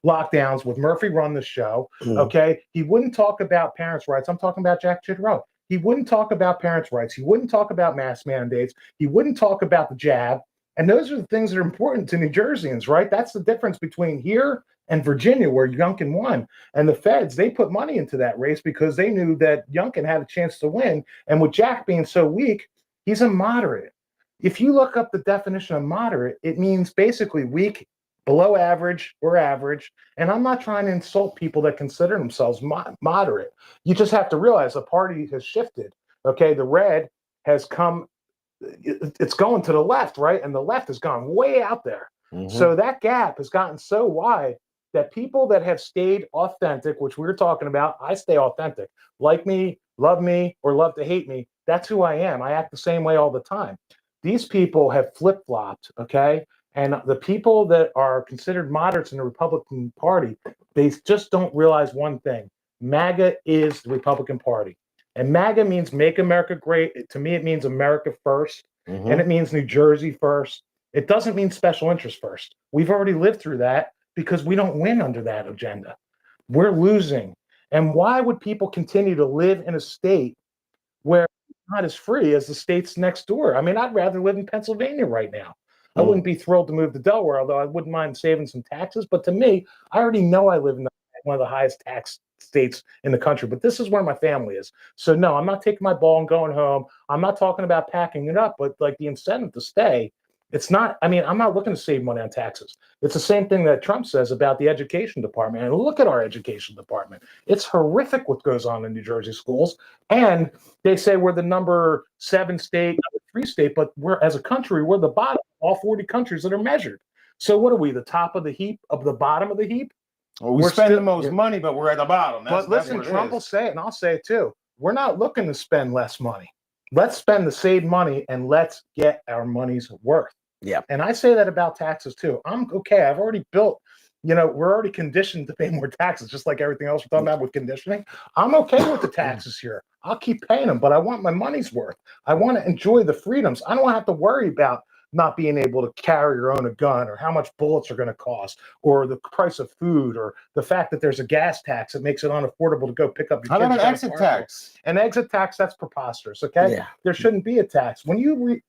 lockdowns with Murphy run the show. Okay. He wouldn't talk about parents' rights. I'm talking about Jack Ciattarelli. He wouldn't talk about parents' rights. He wouldn't talk about mask mandates. He wouldn't talk about the jab. And those are the things that are important to New Jerseyans, right? That's the difference between here and Virginia, where Youngkin won. And the feds, they put money into that race because they knew that Youngkin had a chance to win. And with Jack being so weak, he's a moderate. If you look up the definition of moderate, it means basically weak, below average, or average. And I'm not trying to insult people that consider themselves moderate. You just have to realize the party has shifted. Okay, the red has come, it's going to the left, right? And the left has gone way out there. So that gap has gotten so wide that people that have stayed authentic, which we were talking about, I stay authentic. Like me, or love to hate me. That's who I am. I act the same way all the time. These people have flip-flopped, okay? And the people that are considered moderates in the Republican Party, they just don't realize one thing. MAGA is the Republican Party. And MAGA means Make America Great. To me, it means America first. And it means New Jersey first. It doesn't mean special interest first. We've already lived through that because we don't win under that agenda. We're losing. And why would people continue to live in a state where it's not as free as the states next door. I mean, I'd rather live in Pennsylvania right now. I wouldn't be thrilled to move to Delaware, although I wouldn't mind saving some taxes. But to me, I already know I live in one of the highest tax states in the country, but this is where my family is. So no, I'm not taking my ball and going home. I'm not talking about packing it up, but like the incentive to stay, it's not, I mean, I'm not looking to save money on taxes. It's the same thing that Trump says about the education department. And look at our education department. It's horrific what goes on in New Jersey schools. And they say we're the number 7 state, number 3 state, but we're, as a country, we're the bottom of all 40 countries that are measured. So what are we, the top of the heap, of the bottom of the heap? Well, we spend the most money, but we're at the bottom. But listen, Trump will say it, and I'll say it too. We're not looking to spend less money. Let's spend the saved money and let's get our money's worth. Yeah. And I say that about taxes too. I'm okay. I've already built, we're already conditioned to pay more taxes, just like everything else we're talking about with conditioning. I'm okay with the taxes here. I'll keep paying them, but I want my money's worth. I want to enjoy the freedoms. I don't have to worry about not being able to carry or own a gun, or how much bullets are going to cost, or the price of food, or the fact that there's a gas tax that makes it unaffordable to go pick up your How kids. about an exit tax? An exit tax, that's prepreposterous, okay? Yeah. There shouldn't be a tax. When you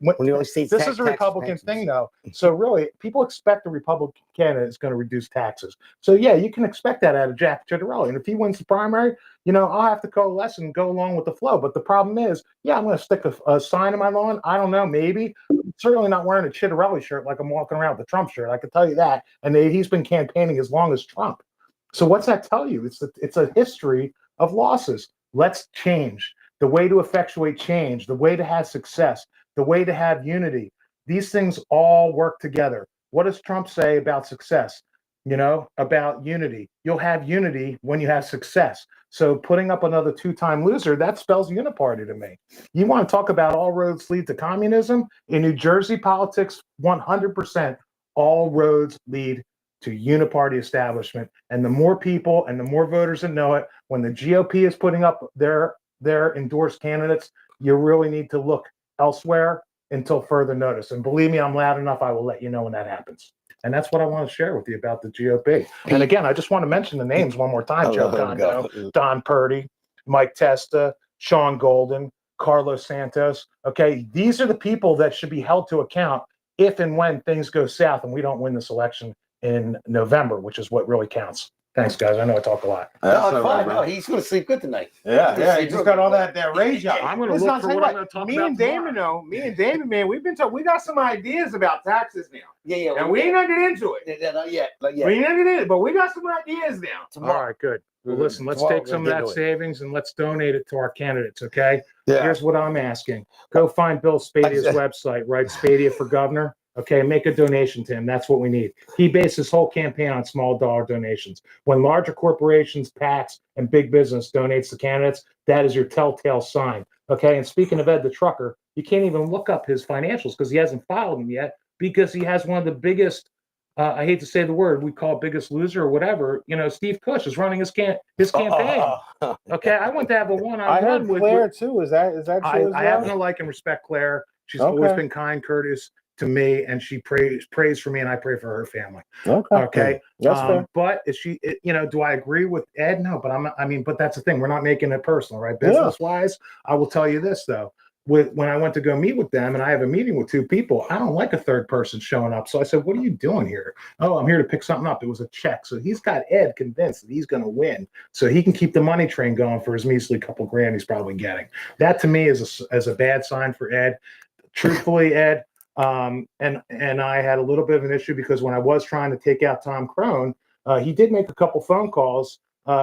say this is a Republican thing, though. So really, people expect the Republican candidate is going to reduce taxes. So yeah, you can expect that out of Jack Ciattarelli. And if he wins the primary, I'll have to coalesce and go along with the flow. But the problem is, yeah, I'm going to stick a sign in my lawn. I don't know, maybe. I'm certainly not wearing a Ciattarelli shirt like I'm walking around with a Trump shirt. I can tell you that. And he's been campaigning as long as Trump. So what's that tell you? It's a history of losses. Let's change. The way to effectuate change, the way to have success, the way to have unity. These things all work together. What does Trump say about success? About unity. You'll have unity when you have success. So putting up another 2-time loser, that spells uniparty to me. You want to talk about all roads lead to communism? In New Jersey politics, 100%, all roads lead to uniparty establishment. And the more people and the more voters that know it, when the GOP is putting up their endorsed candidates, you really need to look elsewhere until further notice. And believe me, I'm loud enough. I will let you know when that happens. And that's what I want to share with you about the GOP. And again, I just want to mention the names one more time: Joe Condo, Don Purdy, Mike Testa, Sean Golden, Carlos Santos. Okay, these are the people that should be held to account if and when things go south and we don't win this election in November, which is what really counts. Thanks, guys. I know I talk a lot. No, fine. No, he's going to sleep good tonight. Yeah. He just got all that rage out. I'm going to look for what I'm going to talk about. Me and Damon, man, we got some ideas about taxes now. Yeah. And we ain't gonna get into it. Not yet. We ain't gonna get into it, but we got some ideas now. All right, good. Well, listen, let's take some of that savings and let's donate it to our candidates, okay? Yeah. Here's what I'm asking. Go find Bill Spadia's website, right? Spadia for Governor. Okay, make a donation to him. That's what we need. He based his whole campaign on small dollar donations. When larger corporations, PACs, and big business donates to candidates, that is your telltale sign. Okay, and speaking of Ed the Trucker, you can't even look up his financials because he hasn't filed them yet, because he has one of the biggest, I hate to say the word, we call it biggest loser or whatever. Steve Cush is running his campaign. Okay, I went to have a one-on-one with Claire too. Is that true? I happen to like and respect Claire. She's always been kind, courteous to me, and she prays for me, and I pray for her family. Okay. That's fair. But is she, do I agree with Ed? No, but but that's the thing. We're not making it personal, right? Business wise, I will tell you this though. When I went to go meet with them, and I have a meeting with 2 people, I don't like a third person showing up. So I said, what are you doing here? Oh, I'm here to pick something up. It was a check. So he's got Ed convinced that he's going to win, so he can keep the money train going for his measly couple grand he's probably getting. That to me is a bad sign for Ed. Truthfully, Ed, and I had a little bit of an issue because when I was trying to take out Tom Crone, he did make a couple phone calls.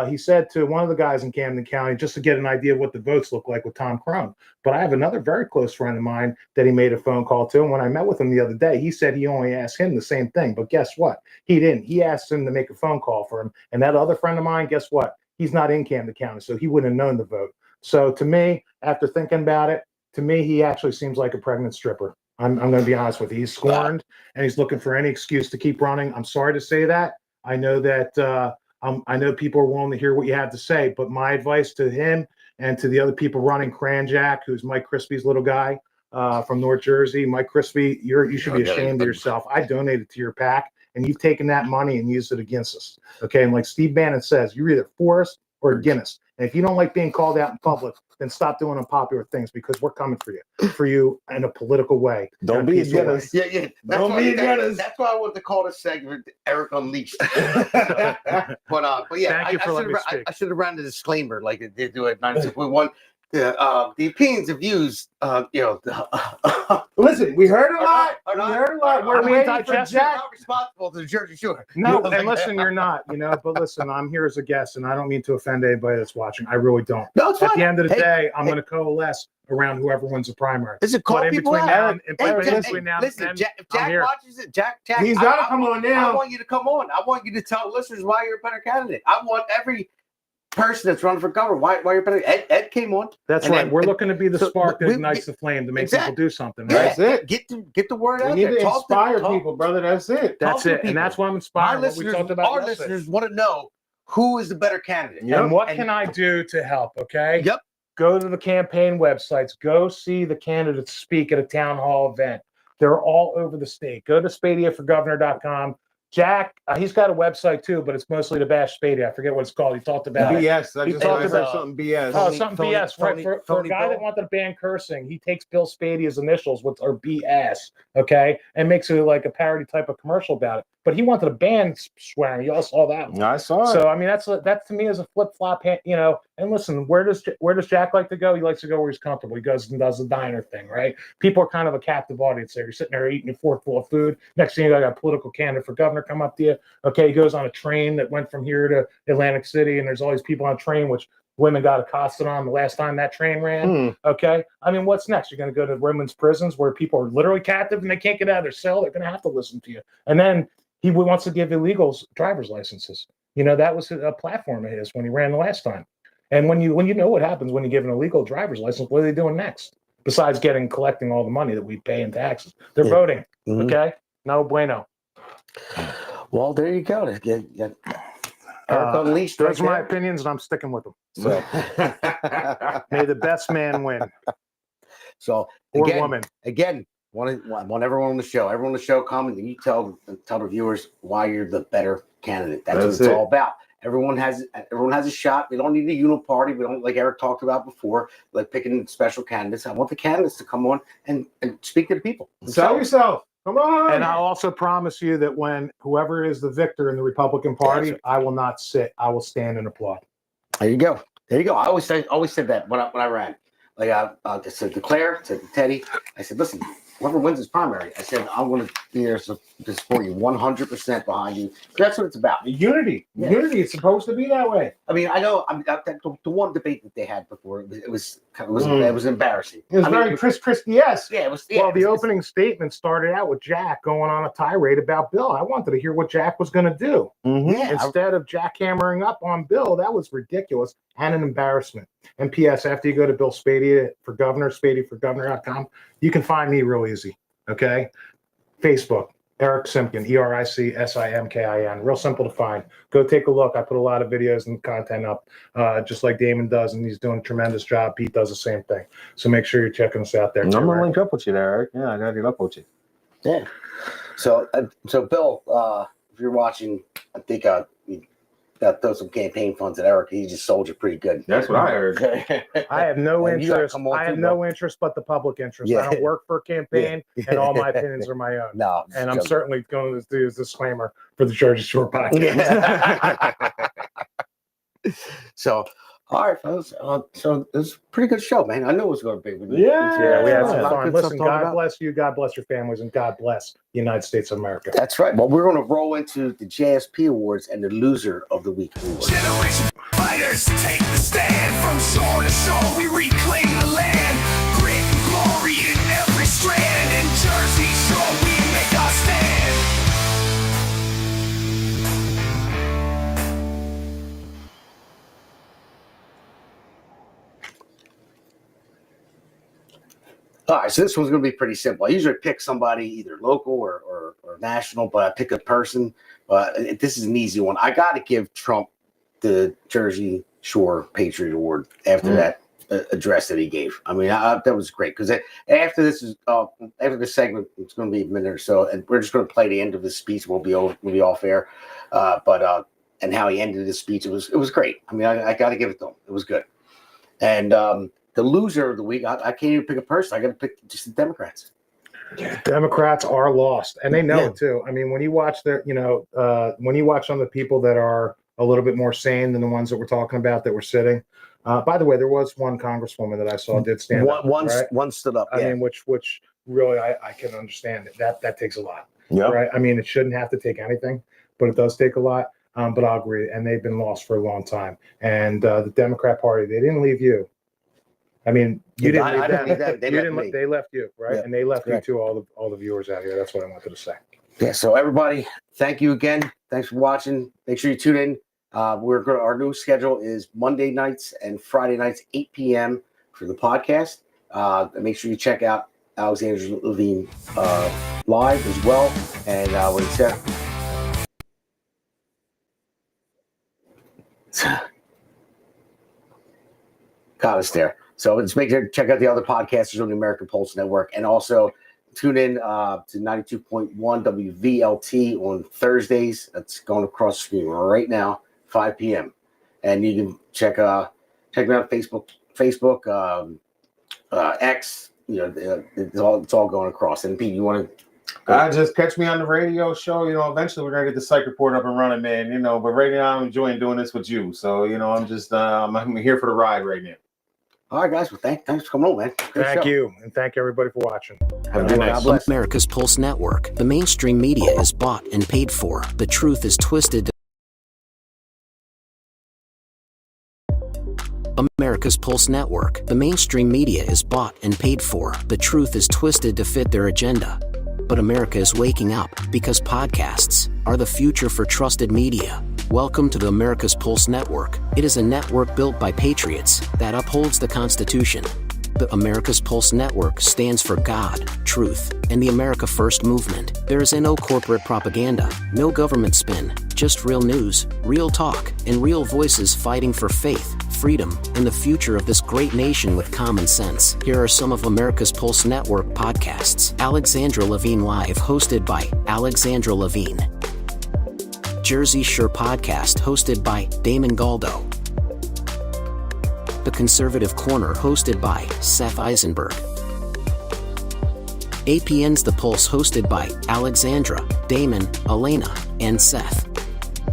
He said to one of the guys in Camden County, just to get an idea of what the votes look like with Tom Crone. But I have another very close friend of mine that he made a phone call to. And when I met with him the other day, he said he only asked him the same thing. But guess what? He didn't. He asked him to make a phone call for him. And that other friend of mine, guess what? He's not in Camden County, so he wouldn't have known the vote. So to me, after thinking about it, to me, he actually seems like a pregnant stripper. I'm going to be honest with you. He's scorned, and he's looking for any excuse to keep running. I'm sorry to say that. I know that I know people are willing to hear what you have to say, but my advice to him and to the other people running Cranjack, who's Mike Crispy's little guy from North Jersey, Mike Crispy, you should be ashamed of yourself. I donated to your PAC, and you've taken that money and used it against us. Okay, and like Steve Bannon says, you're either for us or against us. And if you don't like being called out in public, then stop doing unpopular things because we're coming for you in a political way. Don't be jealous. Yeah, yeah. Don't be jealous. That's why I wanted to call this segment Eric Unleashed. But yeah, Thank you for letting me speak. I should have ran the disclaimer like they do at 92.1. The opinions and views, Listen, we heard a lot. Are We not- heard a lot. We're are waiting for digested. Jack. not responsible to the Jersey Shore. No, and listen, you're not, but listen, I'm here as a guest, and I don't mean to offend anybody that's watching. I really don't. No, it's At fine. the end of the Hey, day, I'm going to coalesce around whoever wins the primary. Listen, call But in people between out. now and Hey, but in Jack, between now listen, and Jack, if I'm Jack here. watches it, Jack, He's gotta come on I now. want you to come on. I want you to tell listeners why you're a better candidate. I want every person that's running for governor why you're better. Ed came on. That's And right. then- We're looking to be the so spark that we- ignites the flame to make Exactly. people do something. Right? That's it. Get the word We out need there. to Talk inspire talk- people, brother. That's it. That's to it, people. and that's why I'm My inspired. What we listeners, talked about our yesterday. listeners want to know who is the better candidate. And what And- can I do to help? Okay. Yep. Go to the campaign websites. Go see the candidates speak at a town hall event. They're all over the state. Go to SpadiaForGovernor.com. Jack, he's got a website too, but it's mostly to bash Spadia. I forget what it's called. He talked about it. BS. I He just talked heard about- something BS. Oh, Phony- something phony- BS. Right. phony- For a phony guy Bill. that wanted to ban cursing, he takes Bill Spadia's initials, which are BS, okay, and makes it like a parody type of commercial about it. But he wanted to ban swearing. You all saw that one. I saw it. So I mean, that's to me as a flip flop, And listen, where does Jack like to go? He likes to go where he's comfortable. He goes and does the diner thing, right? People are kind of a captive audience there. You're sitting there eating your fork full of food. Next thing you got a political candidate for governor come up to you. Okay, he goes on a train that went from here to Atlantic City, and there's all these people on a train, which women got accosted on the last time that train ran. Okay, I mean, what's next? You're going to go to women's prisons where people are literally captive and they can't get out of their cell. They're going to have to listen to you, and then he wants to give illegals driver's licenses. That was a platform of his when he ran the last time. And when you know what happens when you give an illegal driver's license, what are they doing next? Besides collecting all the money that we pay in taxes, they're voting. Mhm. Okay, no bueno. Well, there you go. Eric Unleashed. Those are right my there. opinions, and I'm sticking with them. So, May the best man win, so or again, woman. Again, want everyone on the show. Everyone on the show, come and you tell the viewers why you're the better candidate. That's what it's all about. Everyone has a shot. We don't need a uniparty. We don't, like Eric talked about before, like picking special candidates. I want the candidates to come on and speak to the people. Sell yourself. Come on. And I'll also promise you that when whoever is the victor in the Republican Party, right. I will not sit. I will stand and applaud. There you go. There you go. I always said that when I ran. Like I said to Claire, to Teddy, I said, listen, whoever wins this primary, I said, I'm going to be there to support you 100% behind you. That's what it's about. Unity. Yeah. Unity. It's supposed to be that way. I mean, I know. The one debate that they had before, it was embarrassing. It was I mean, very Chris Christie-esque. Yeah, it was. Well, the it's- opening statement started out with Jack going on a tirade about Bill. I wanted to hear what Jack was going to do. Yeah, Instead of Jack hammering up on Bill, that was ridiculous and an embarrassment. And P.S. After you go to Bill Spadia for governor, SpadiaForGovernor.com, you can find me real easy. Okay, Facebook, Eric Simkin, EricSimkin, real simple to find. Go take a look. I put a lot of videos and content up, just like Damon does, and he's doing a tremendous job. Pete does the same thing. So make sure you're checking us out there. I'm too, gonna Eric. link up with you there, Eric. Yeah, I gotta get up with you. Yeah. So Bill, if you're watching, I think you got throw some campaign funds at Eric. He just sold you pretty good. That's what I heard. I have no And you gotta interest. come on I have too, no bro. interest but the public interest. Yeah. I don't work for a campaign, Yeah. and all my opinions are my own. No, And I'm joking. certainly going to do a disclaimer for the Jersey Shore podcast. So, all right, fellas. So it was a pretty good show, man. I knew it was going to be. Yeah, we had some a lot of fun. good stuff Listen, to talk God about. bless you. God bless your families, and God bless the United States of America. That's right. Well, we're going to roll into the JSP Awards and the Loser of the Week Award. Generation fighters take the stand. From shore to shore, we reclaim the land. Grit and glory in every strand. In Jersey Shore, we make our stand. All right, so this one's going to be pretty simple. I usually pick somebody either local or national, but I pick a person. But this is an easy one. I got to give Trump the Jersey Shore Patriot Award after that address that he gave. I mean, that was great because after this segment, it's going to be a minute or so, and we're just going to play the end of his speech. We'll be off air, and how he ended his speech, it was great. I mean, I got to give it to him. It was good, and the loser of the week, I can't even pick a person. I got to pick just the Democrats. Democrats are lost, and they know Yeah. it too. I mean, when you watch when you watch some of the people that are a little bit more sane than the ones that we're talking about that were sitting. By the way, there was one congresswoman that I saw did stand up. One stood up. I mean, which really I can understand it. That takes a lot. Yeah. Right. I mean, it shouldn't have to take anything, but it does take a lot. But I'll agree, and they've been lost for a long time. And the Democrat Party, they didn't leave you. I mean, you didn't leave them. They left you, right? Yeah, and they left correct. you to all the viewers out here. That's what I wanted to say. Yeah. So everybody, thank you again. Thanks for watching. Make sure you tune in. Our new schedule is Monday nights and Friday nights, 8 p.m. for the podcast. Make sure you check out Alexandra Levine live as well. And when it's got us there. So let's make sure to check out the other podcasters on the American Pulse Network, and also tune in to 92.1 WVLT on Thursdays. That's going across the screen right now, 5 p.m. And you can check me out Facebook, X. It's all going across. And Pete, you want to? Just catch me on the radio show. Eventually we're gonna get the psych report up and running, man. But right now I'm enjoying doing this with you. So I'm just I'm here for the ride right now. All right, guys. Well, thanks for coming on, man. Thank you, and thank everybody for watching. Have a good night. America's Pulse Network. The mainstream media is bought and paid for. The truth is twisted. America's Pulse Network. The mainstream media is bought and paid for. The truth is twisted to fit their agenda. But America is waking up because podcasts are the future for trusted media. Welcome to the America's Pulse Network. It is a network built by patriots that upholds the Constitution. The America's Pulse Network stands for God, truth, and the America First movement. There is no corporate propaganda, no government spin, just real news, real talk, and real voices fighting for faith, freedom, and the future of this great nation with common sense. Here are some of America's Pulse Network podcasts. Alexandra Levine Live, hosted by Alexandra Levine. Jersey Shore Podcast, hosted by Damon Galdo. The Conservative Corner, hosted by Seth Eisenberg. APN's The Pulse, hosted by Alexandra, Damon, Elena, and Seth.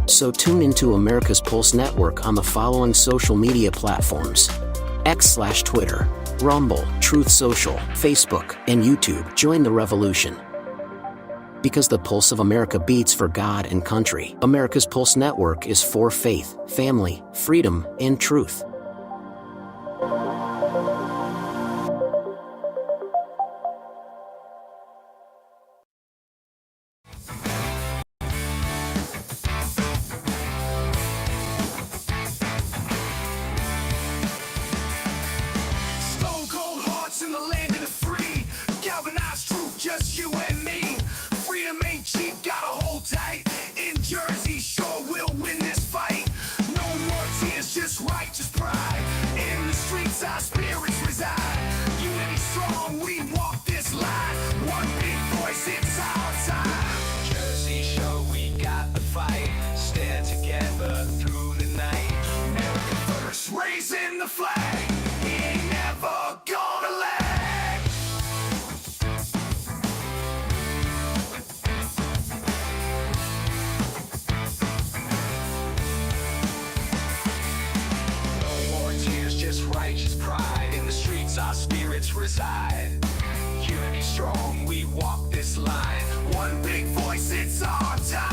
So tune into America's Pulse Network on the following social media platforms: X/Twitter, Rumble, Truth Social, Facebook, and YouTube. Join the revolution. Because the pulse of America beats for God and country. America's Pulse Network is for faith, family, freedom, and truth. Stone cold hearts in the land of the free. Galvanized truth, just you and me. Freedom ain't cheap, gotta hold tight. In Jersey, sure we'll win this fight. No more tears, just righteous pride. In the streets, our spirits reside. Unity strong, we walk this line. One big voice, it's our time. Jersey, sure we got the fight. Stand together through the night. America first, raising the flag. We ain't never gonna lag. No more tears, just righteous pride. In the streets, our spirits reside. Unity strong, we walk this line. One big voice, it's our time.